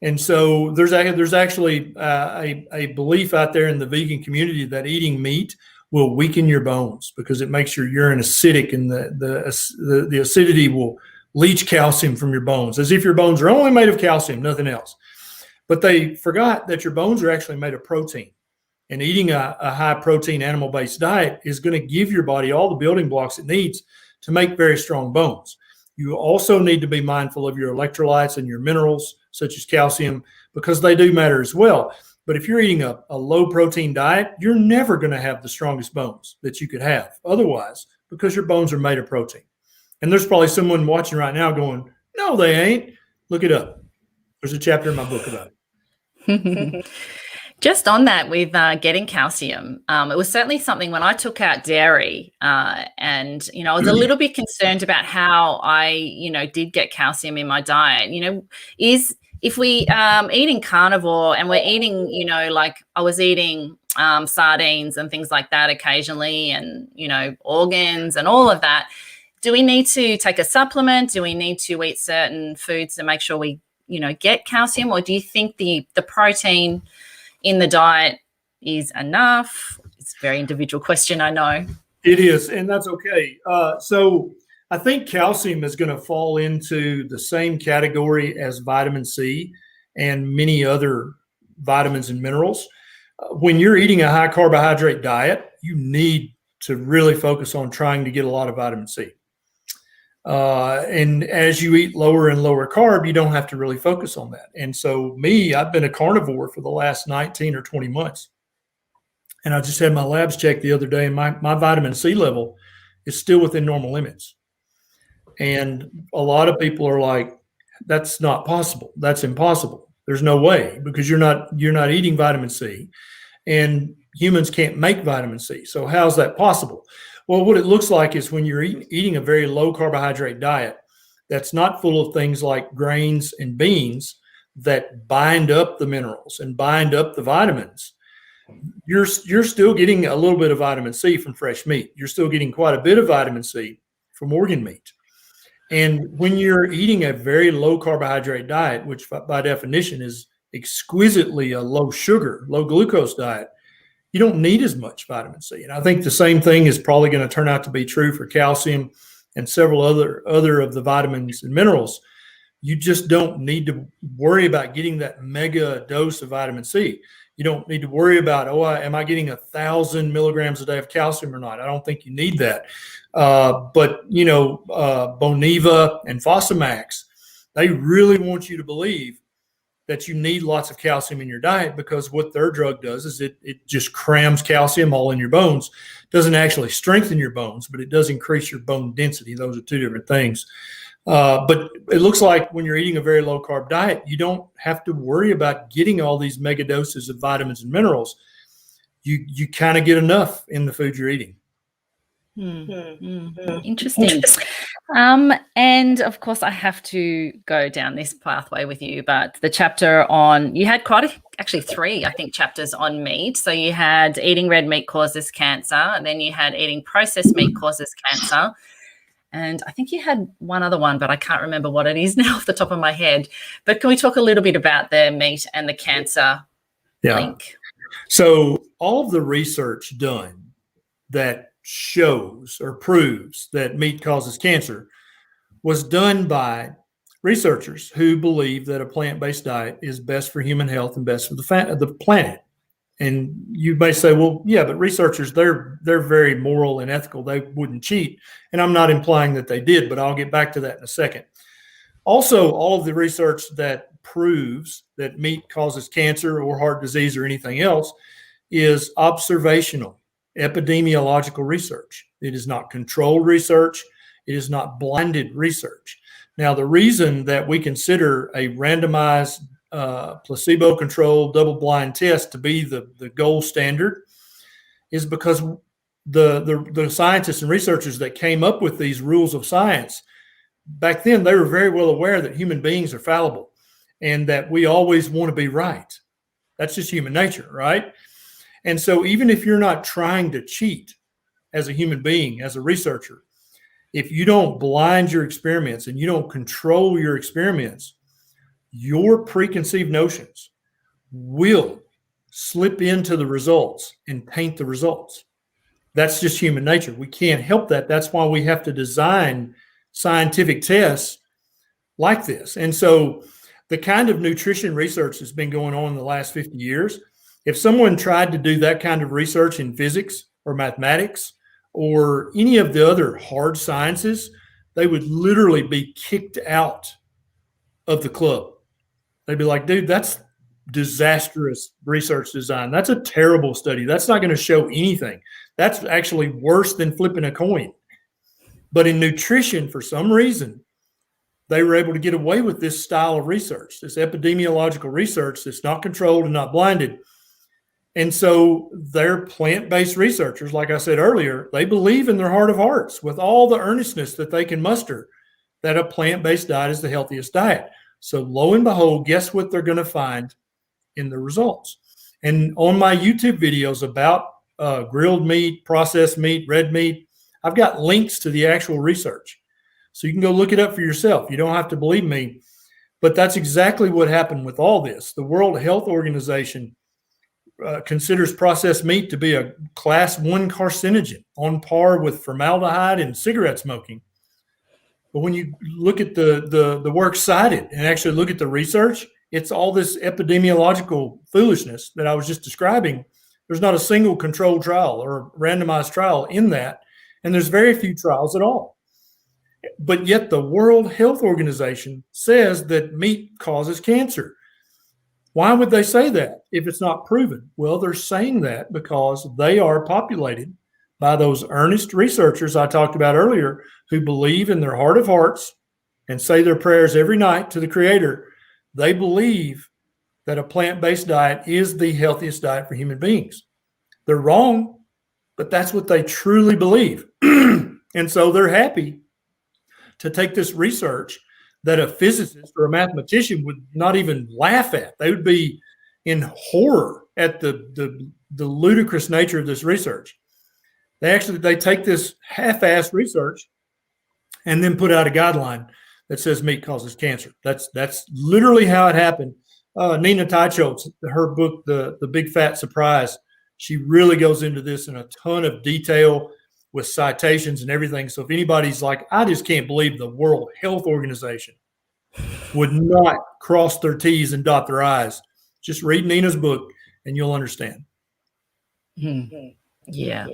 And so there's actually a belief out there in the vegan community that eating meat will weaken your bones because it makes your urine acidic, and the acidity will leach calcium from your bones, as if your bones are only made of calcium, nothing else. But they forgot that your bones are actually made of protein. And eating a high protein animal-based diet is going to give your body all the building blocks it needs to make very strong bones. You also need to be mindful of your electrolytes and your minerals, such as calcium, because they do matter as well. But if you're eating a low protein diet, you're never going to have the strongest bones that you could have otherwise, because your bones are made of protein. And there's probably someone watching right now going, no, they ain't. Look it up. There's a chapter in my book about it. Just on that with getting calcium, it was certainly something when I took out dairy and, I was a little bit concerned about how I, did get calcium in my diet. If we eating carnivore and we're eating, like I was eating sardines and things like that occasionally, and, organs and all of that, do we need to take a supplement? Do we need to eat certain foods to make sure we, get calcium? Or do you think the protein in the diet is enough? It's a very individual question, I know. It is, and that's okay. So I think calcium is going to fall into the same category as vitamin C and many other vitamins and minerals. When you're eating a high carbohydrate diet, you need to really focus on trying to get a lot of vitamin C. And as you eat lower and lower carb, you don't have to really focus on that. And so I've been a carnivore for the last 19 or 20 months. And I just had my labs checked the other day, and my vitamin C level is still within normal limits. And a lot of people are like, that's not possible. That's impossible. There's no way, because you're not eating vitamin C, and humans can't make vitamin C. So how's that possible? Well, what it looks like is when you're eating a very low carbohydrate diet that's not full of things like grains and beans that bind up the minerals and bind up the vitamins, you're still getting a little bit of vitamin C from fresh meat. You're still getting quite a bit of vitamin C from organ meat. And when you're eating a very low carbohydrate diet, which by definition is exquisitely a low sugar, low glucose diet, you don't need as much vitamin C. And I think the same thing is probably going to turn out to be true for calcium and several other of the vitamins and minerals. You just don't need to worry about getting that mega dose of vitamin C. You don't need to worry about, am I getting 1,000 milligrams a day of calcium or not? I don't think you need that. But Boniva and Fosamax, they really want you to believe that you need lots of calcium in your diet, because what their drug does is it just crams calcium all in your bones. It doesn't actually strengthen your bones, but it does increase your bone density. Those are two different things. But it looks like when you're eating a very low carb diet, you don't have to worry about getting all these mega doses of vitamins and minerals. You kind of get enough in the food you're eating. Interesting. And of course, I have to go down this pathway with you, but the chapter on, you had actually 3, I think, chapters on meat. So you had eating red meat causes cancer, and then you had eating processed meat causes cancer. And I think you had one other one, but I can't remember what it is now off the top of my head. But can we talk a little bit about the meat and the cancer link? So all of the research done that shows or proves that meat causes cancer was done by researchers who believe that a plant-based diet is best for human health and best for the planet. And you may say, well, yeah, but researchers, they're very moral and ethical. They wouldn't cheat. And I'm not implying that they did, but I'll get back to that in a second. Also, all of the research that proves that meat causes cancer or heart disease or anything else is observational, epidemiological research. It is not controlled research. It is not blinded research. Now, the reason that we consider a randomized, placebo-controlled, double-blind test to be the gold standard is because the scientists and researchers that came up with these rules of science, back then, they were very well aware that human beings are fallible and that we always want to be right. That's just human nature, right? And so even if you're not trying to cheat as a human being, as a researcher, if you don't blind your experiments and you don't control your experiments, your preconceived notions will slip into the results and taint the results. That's just human nature. We can't help that. That's why we have to design scientific tests like this. And so the kind of nutrition research that's been going on in the last 50 years, if someone tried to do that kind of research in physics or mathematics or any of the other hard sciences, they would literally be kicked out of the club. They'd be like, dude, that's disastrous research design. That's a terrible study. That's not going to show anything. That's actually worse than flipping a coin. But in nutrition, for some reason, they were able to get away with this style of research, this epidemiological research that's not controlled and not blinded. And so they're plant-based researchers, like I said earlier, they believe in their heart of hearts with all the earnestness that they can muster that a plant-based diet is the healthiest diet. So lo and behold, guess what they're going to find in the results? And on my YouTube videos about grilled meat, processed meat, red meat, I've got links to the actual research. So you can go look it up for yourself. You don't have to believe me. But that's exactly what happened with all this. The World Health Organization considers processed meat to be a class 1 carcinogen on par with formaldehyde and cigarette smoking. But when you look at the work cited and actually look at the research, it's all this epidemiological foolishness that I was just describing. There's not a single controlled trial or randomized trial in that, and there's very few trials at all. But yet the World Health Organization says that meat causes cancer. Why would they say that if it's not proven? Well, they're saying that because they are populated by those earnest researchers I talked about earlier who believe in their heart of hearts and say their prayers every night to the Creator. They believe that a plant-based diet is the healthiest diet for human beings. They're wrong, but that's what they truly believe. And so they're happy to take this research that a physicist or a mathematician would not even laugh at. They would be in horror at the ludicrous nature of this research. They take this half-assed research and then put out a guideline that says meat causes cancer. That's literally how it happened. Nina Teicholz, her book, The Big Fat Surprise, she really goes into this in a ton of detail with citations and everything. So if anybody's like, I just can't believe the World Health Organization would not cross their T's and dot their I's, just read Nina's book and you'll understand. Yeah.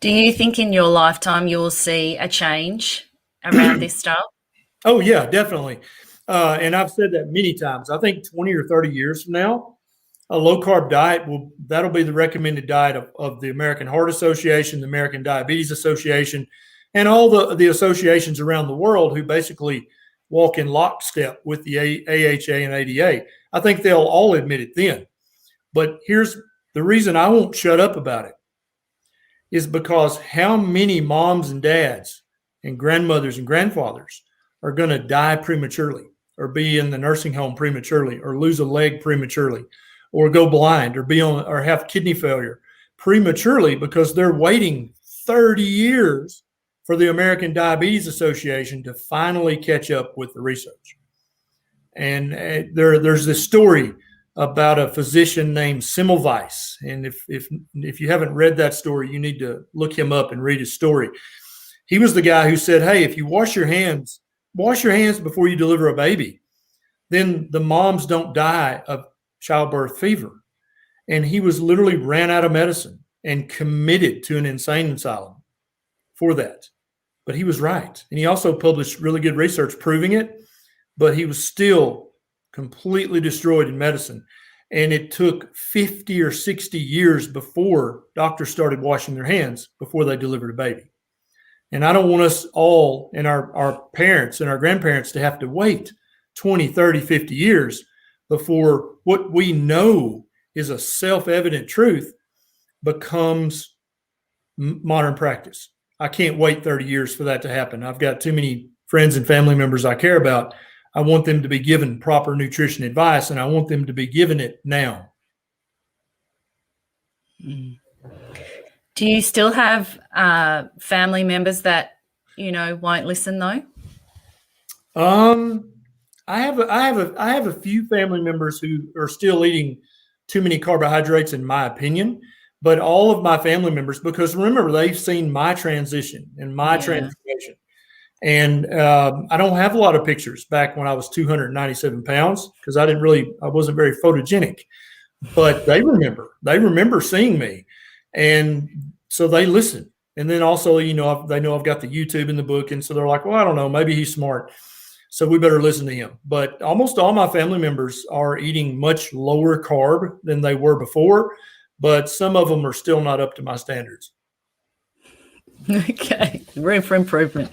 Do you think in your lifetime you'll see a change around this stuff? Oh, yeah, definitely. And I've said that many times. I think 20 or 30 years from now, a low-carb diet, that'll be the recommended diet of the American Heart Association, the American Diabetes Association, and all the associations around the world who basically walk in lockstep with the AHA and ADA. I think they'll all admit it then. But here's the reason I won't shut up about it is because how many moms and dads and grandmothers and grandfathers are going to die prematurely or be in the nursing home prematurely or lose a leg prematurely or go blind or have kidney failure prematurely because they're waiting 30 years for the American Diabetes Association to finally catch up with the research. And there's this story about a physician named Semmelweis. And if you haven't read that story, you need to look him up and read his story. He was the guy who said, hey, if you wash your hands before you deliver a baby, then the moms don't die of childbirth fever. And he was literally ran out of medicine and committed to an insane asylum for that. But he was right. And he also published really good research proving it, but he was still completely destroyed in medicine. And it took 50 or 60 years before doctors started washing their hands before they delivered a baby. And I don't want us all and our parents and our grandparents to have to wait 20, 30, 50 years before what we know is a self-evident truth becomes modern practice. I can't wait 30 years for that to happen. I've got too many friends and family members I care about. I want them to be given proper nutrition advice, and I want them to be given it now. Do you still have family members that, won't listen though? I have a few family members who are still eating too many carbohydrates, in my opinion. But all of my family members, because remember, they've seen my transition and my transformation. And I don't have a lot of pictures back when I was 297 pounds because I wasn't very photogenic. But they remember seeing me. And so they listen. And then also, they know I've got the YouTube and the book. And so they're like, well, I don't know, maybe he's smart, so we better listen to him. But almost all my family members are eating much lower carb than they were before. But some of them are still not up to my standards. Okay, room for improvement.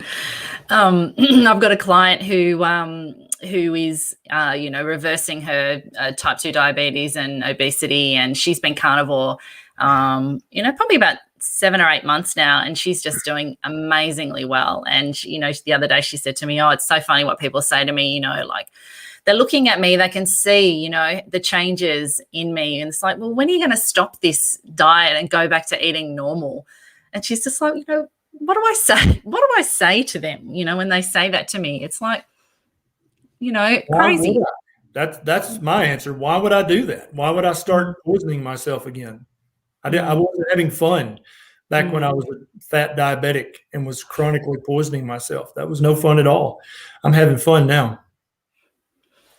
I've got a client who is, reversing her type 2 diabetes and obesity, and she's been carnivore, probably about 7 or 8 months now, and she's just doing amazingly well. And, the other day she said to me, oh, it's so funny what people say to me, like, they're looking at me, they can see, the changes in me. And it's like, well, when are you going to stop this diet and go back to eating normal? And she's just like, what do I say? What do I say to them, when they say that to me? It's like, crazy. That's my answer. Why would I do that? Why would I start poisoning myself again? I wasn't having fun back when I was a fat diabetic and was chronically poisoning myself. That was no fun at all. I'm having fun now.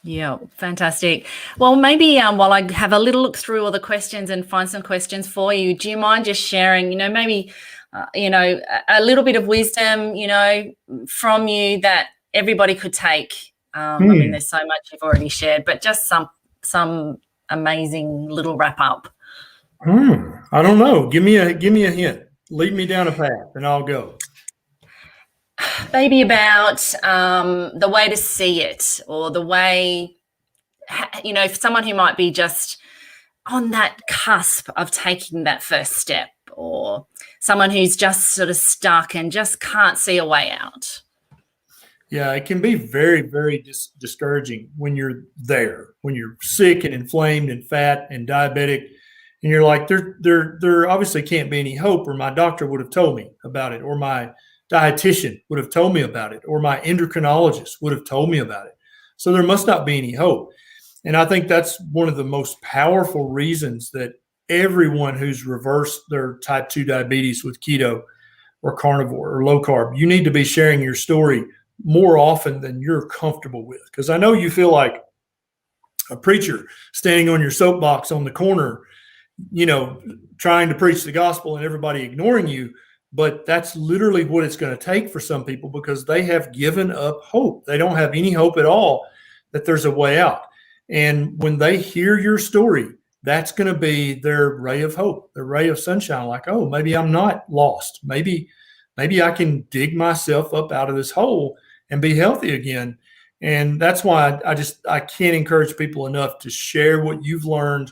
Yeah, fantastic. Well, maybe while I have a little look through all the questions and find some questions for you, do you mind just sharing, maybe, a little bit of wisdom, from you that everybody could take? I mean, there's so much you've already shared, but just some amazing little wrap up. I don't know. Give me a hint. Lead me down a path and I'll go. Maybe about the way to see it, or the way, for someone who might be just on that cusp of taking that first step, or someone who's just sort of stuck and just can't see a way out. Yeah, it can be very, very discouraging when you're there, when you're sick and inflamed and fat and diabetic, and you're like, there obviously can't be any hope, or my doctor would have told me about it, or my dietitian would have told me about it, or my endocrinologist would have told me about it. So there must not be any hope. And I think that's one of the most powerful reasons that everyone who's reversed their type 2 diabetes with keto or carnivore or low carb, you need to be sharing your story more often than you're comfortable with. Because I know you feel like a preacher standing on your soapbox on the corner, trying to preach the gospel and everybody ignoring you. But that's literally what it's going to take for some people, because they have given up hope. They don't have any hope at all that there's a way out. And when they hear your story, that's going to be their ray of hope, their ray of sunshine. Like, oh, maybe I'm not lost. Maybe I can dig myself up out of this hole and be healthy again. And that's why I can't encourage people enough to share what you've learned.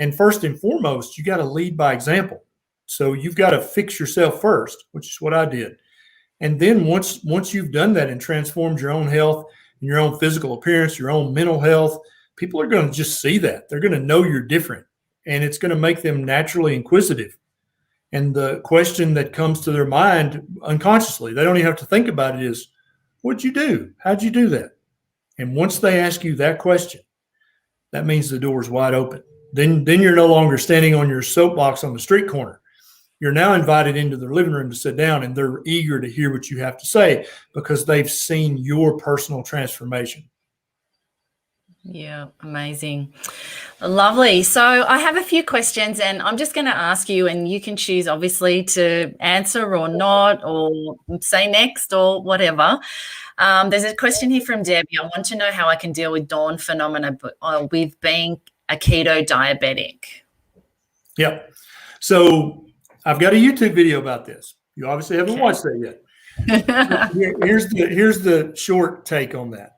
And first and foremost, you got to lead by example. So you've got to fix yourself first, which is what I did. And then once you've done that and transformed your own health and your own physical appearance, your own mental health, people are going to just see that. They're going to know you're different, and it's going to make them naturally inquisitive. And the question that comes to their mind unconsciously, they don't even have to think about it, is, what'd you do? How'd you do that? And once they ask you that question, that means the door is wide open. Then you're no longer standing on your soapbox on the street corner. You're now invited into their living room to sit down, and they're eager to hear what you have to say because they've seen your personal transformation. Yeah, amazing. Lovely. So I have a few questions and I'm just going to ask you, and you can choose obviously to answer or not, or say next or whatever. There's a question here from Debbie. I want to know how I can deal with dawn phenomena with being a keto diabetic. Yep. So I've got a YouTube video about this. You obviously haven't watched that yet. Here's the short take on that.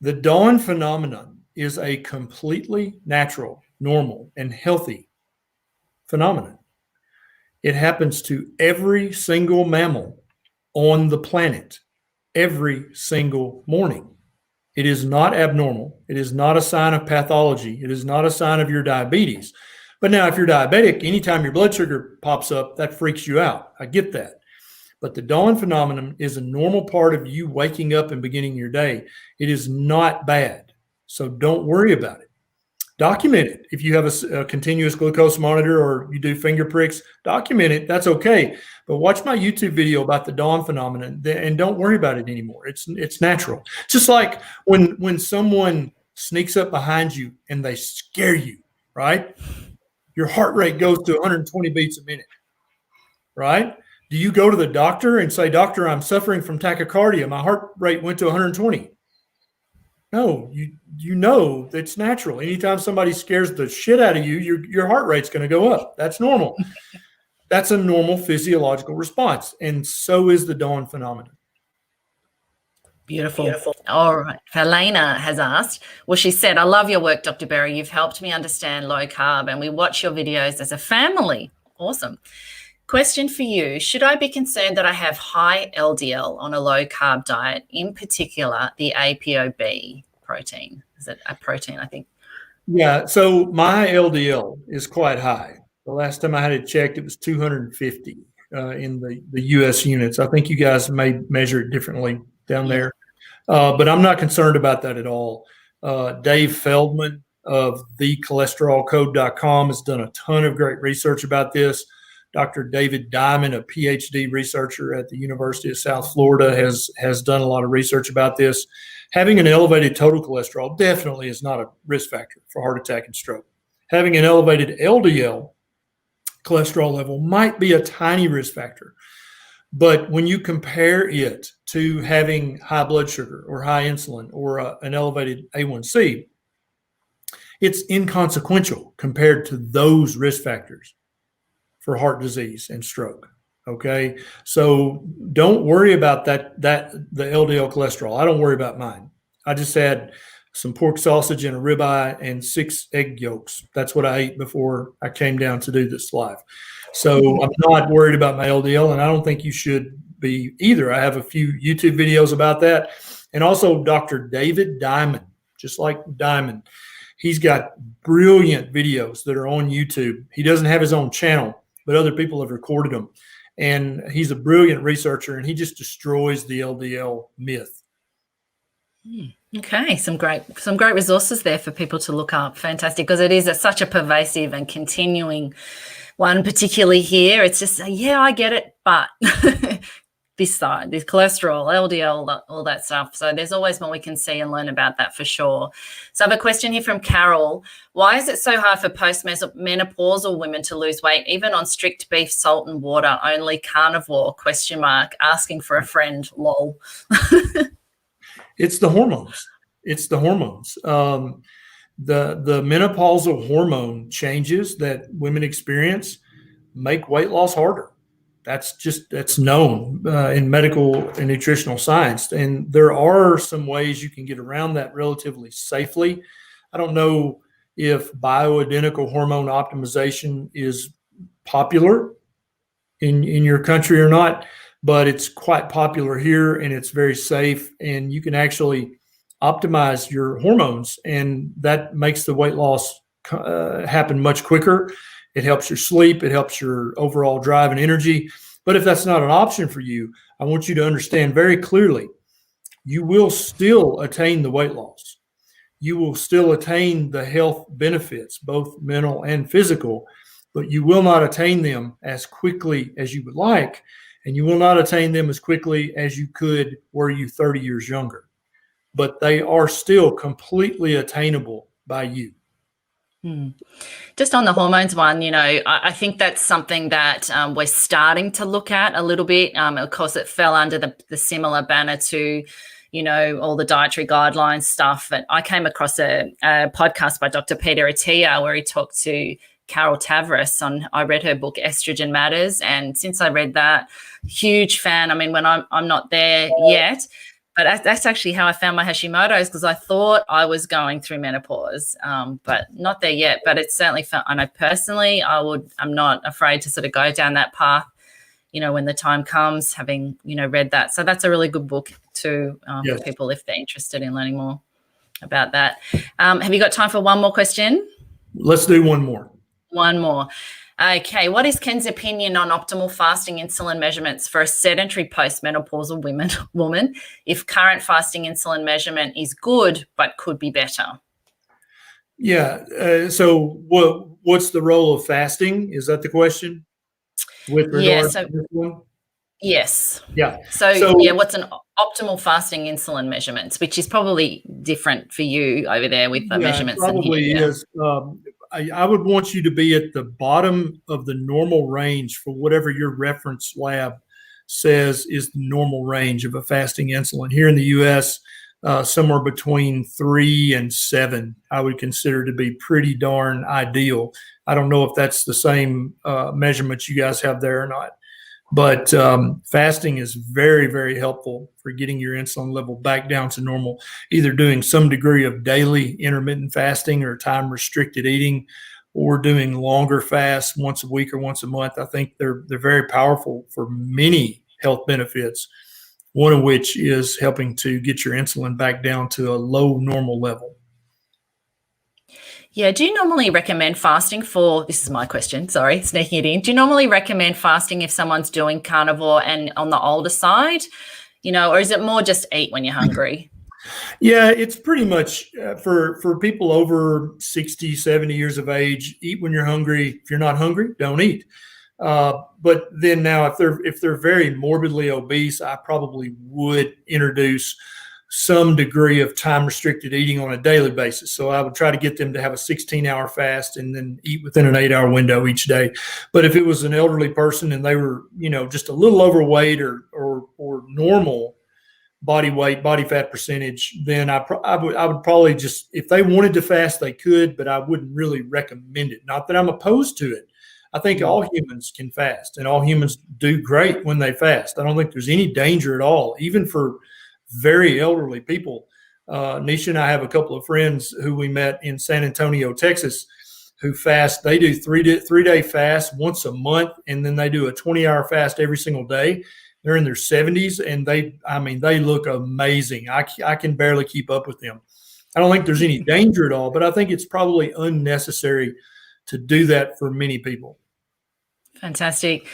The dawn phenomenon is a completely natural, normal, and healthy phenomenon. It happens to every single mammal on the planet every single morning. It is not abnormal. It is not a sign of pathology. It is not a sign of your diabetes. But now, if you're diabetic, anytime your blood sugar pops up, that freaks you out. I get that. But the dawn phenomenon is a normal part of you waking up and beginning your day. It is not bad. So don't worry about it. Document it. If you have a continuous glucose monitor or you do finger pricks, document it. That's okay. But watch my YouTube video about the dawn phenomenon and don't worry about it anymore. It's natural. Just like when someone sneaks up behind you and they scare you, right? Your heart rate goes to 120 beats a minute, right? Do you go to the doctor and say, "Doctor, I'm suffering from tachycardia. My heart rate went to 120." No, you know it's natural. Anytime somebody scares the shit out of you, your heart rate's going to go up. That's normal. That's a normal physiological response. And so is the dawn phenomenon. Beautiful. All right. Helena has asked, well, she said, I love your work, Dr. Berrry. You've helped me understand low carb and we watch your videos as a family. Awesome. Question for you. Should I be concerned that I have high LDL on a low carb diet, in particular the ApoB protein? Is it a protein, I think? Yeah. So my LDL is quite high. The last time I had it checked, it was 250 in the US units. I think you guys may measure it differently down there. But I'm not concerned about that at all. Dave Feldman of thecholesterolcode.com has done a ton of great research about this. Dr. David Diamond, a PhD researcher at the University of South Florida, has done a lot of research about this. Having an elevated total cholesterol definitely is not a risk factor for heart attack and stroke. Having an elevated LDL cholesterol level might be a tiny risk factor. But when you compare it to having high blood sugar or high insulin or an elevated A1C, it's inconsequential compared to those risk factors for heart disease and stroke. Okay. So don't worry about the LDL cholesterol. I don't worry about mine. I just had some pork sausage and a ribeye and 6 egg yolks. That's what I ate before I came down to do this live. So I'm not worried about my LDL, and I don't think you should be either. I have a few YouTube videos about that. And also Dr. David Diamond, just like Diamond. He's got brilliant videos that are on YouTube. He doesn't have his own channel, but other people have recorded them. And he's a brilliant researcher, and he just destroys the LDL myth. Okay, some great resources there for people to look up. Fantastic, because it is such a pervasive and continuing one, particularly here. It's just, yeah, I get it, but this side, this cholesterol, LDL, all that stuff. So there's always more we can see and learn about that for sure. So I have a question here from Carol. Why is it so hard for post-menopausal women to lose weight, even on strict beef, salt and water, only carnivore, ? Asking for a friend, lol. It's the hormones. It's the hormones. The menopausal hormone changes that women experience make weight loss harder. That's known in medical and nutritional science. And there are some ways you can get around that relatively safely. I don't know if bioidentical hormone optimization is popular in your country or not, but it's quite popular here and it's very safe, and you can actually optimize your hormones, and that makes the weight loss happen much quicker. It helps your sleep. It helps your overall drive and energy. But if that's not an option for you, I want you to understand very clearly, you will still attain the weight loss. You will still attain the health benefits, both mental and physical, but you will not attain them as quickly as you would like, and you will not attain them as quickly as you could were you 30 years younger. But they are still completely attainable by you. Just on the hormones one, I think that's something that we're starting to look at a little bit. Of course, it fell under the similar banner to, all the dietary guidelines stuff. But I came across a podcast by Dr. Peter Attia where he talked to Carol Tavris I read her book, Estrogen Matters. And since I read that, huge fan. I mean, when I'm not there yet, but that's actually how I found my Hashimoto's, because I thought I was going through menopause, but not there yet. But it's certainly felt, I know personally, I'm not afraid to sort of go down that path, when the time comes, having, read that. So that's a really good book too, Yes. for people if they're interested in learning more about that. Have you got time for one more question? Let's do one more. One more. Okay, what is Ken's opinion on optimal fasting insulin measurements for a sedentary postmenopausal woman if current fasting insulin measurement is good but could be better? Yeah. So what's the role of fasting? Is that the question? With regard to this one? Yes. Yeah. So what's an optimal fasting insulin measurements, which is probably different for you over there with the measurements? It probably is. I would want you to be at the bottom of the normal range for whatever your reference lab says is the normal range of a fasting insulin. Here in the U.S., somewhere between 3 and 7, I would consider to be pretty darn ideal. I don't know if that's the same measurements you guys have there or not. But fasting is very, very helpful for getting your insulin level back down to normal, either doing some degree of daily intermittent fasting or time restricted eating, or doing longer fasts once a week or once a month. I think they're very powerful for many health benefits, one of which is helping to get your insulin back down to a low normal level. Yeah. Do you normally recommend fasting for, this is my question, sorry, sneaking it in. Do you normally recommend fasting if someone's doing carnivore and on the older side, or is it more just eat when you're hungry? Yeah, it's pretty much for people over 60, 70 years of age, eat when you're hungry. If you're not hungry, don't eat. But then now if they're very morbidly obese, I probably would introduce some degree of time restricted eating on a daily basis. So I would try to get them to have a 16-hour fast and then eat within an 8-hour window each day. But if it was an elderly person and they were, just a little overweight or normal body weight, body fat percentage, then I would probably just, if they wanted to fast, they could, but I wouldn't really recommend it. Not that I'm opposed to it. I think all humans can fast and all humans do great when they fast. I don't think there's any danger at all, even for very elderly people. Nisha and I have a couple of friends who we met in San Antonio, Texas, who fast. They do three-day fast once a month, and then they do a 20-hour fast every single day. They're in their 70s, and they look amazing. I can barely keep up with them. I don't think there's any danger at all, but I think it's probably unnecessary to do that for many people. Fantastic.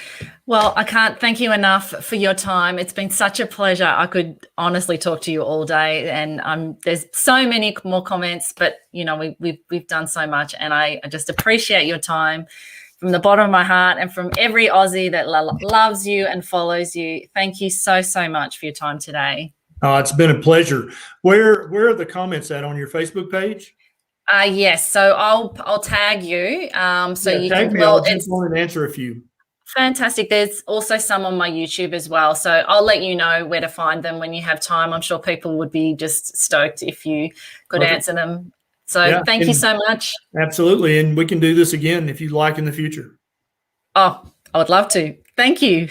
Well, I can't thank you enough for your time. It's been such a pleasure. I could honestly talk to you all day, and there's so many more comments, but we've done so much, and I just appreciate your time from the bottom of my heart and from every Aussie that loves you and follows you. Thank you so, so much for your time today. It's been a pleasure. Where are the comments at on your Facebook page? Yes, so I'll tag you. So you tag can. Me. I'll jump on and answer a few. Fantastic. There's also some on my YouTube as well. So I'll let you know where to find them when you have time. I'm sure people would be just stoked if you could answer them. So thank you so much. Absolutely, and we can do this again if you'd like in the future. Oh, I would love to. Thank you.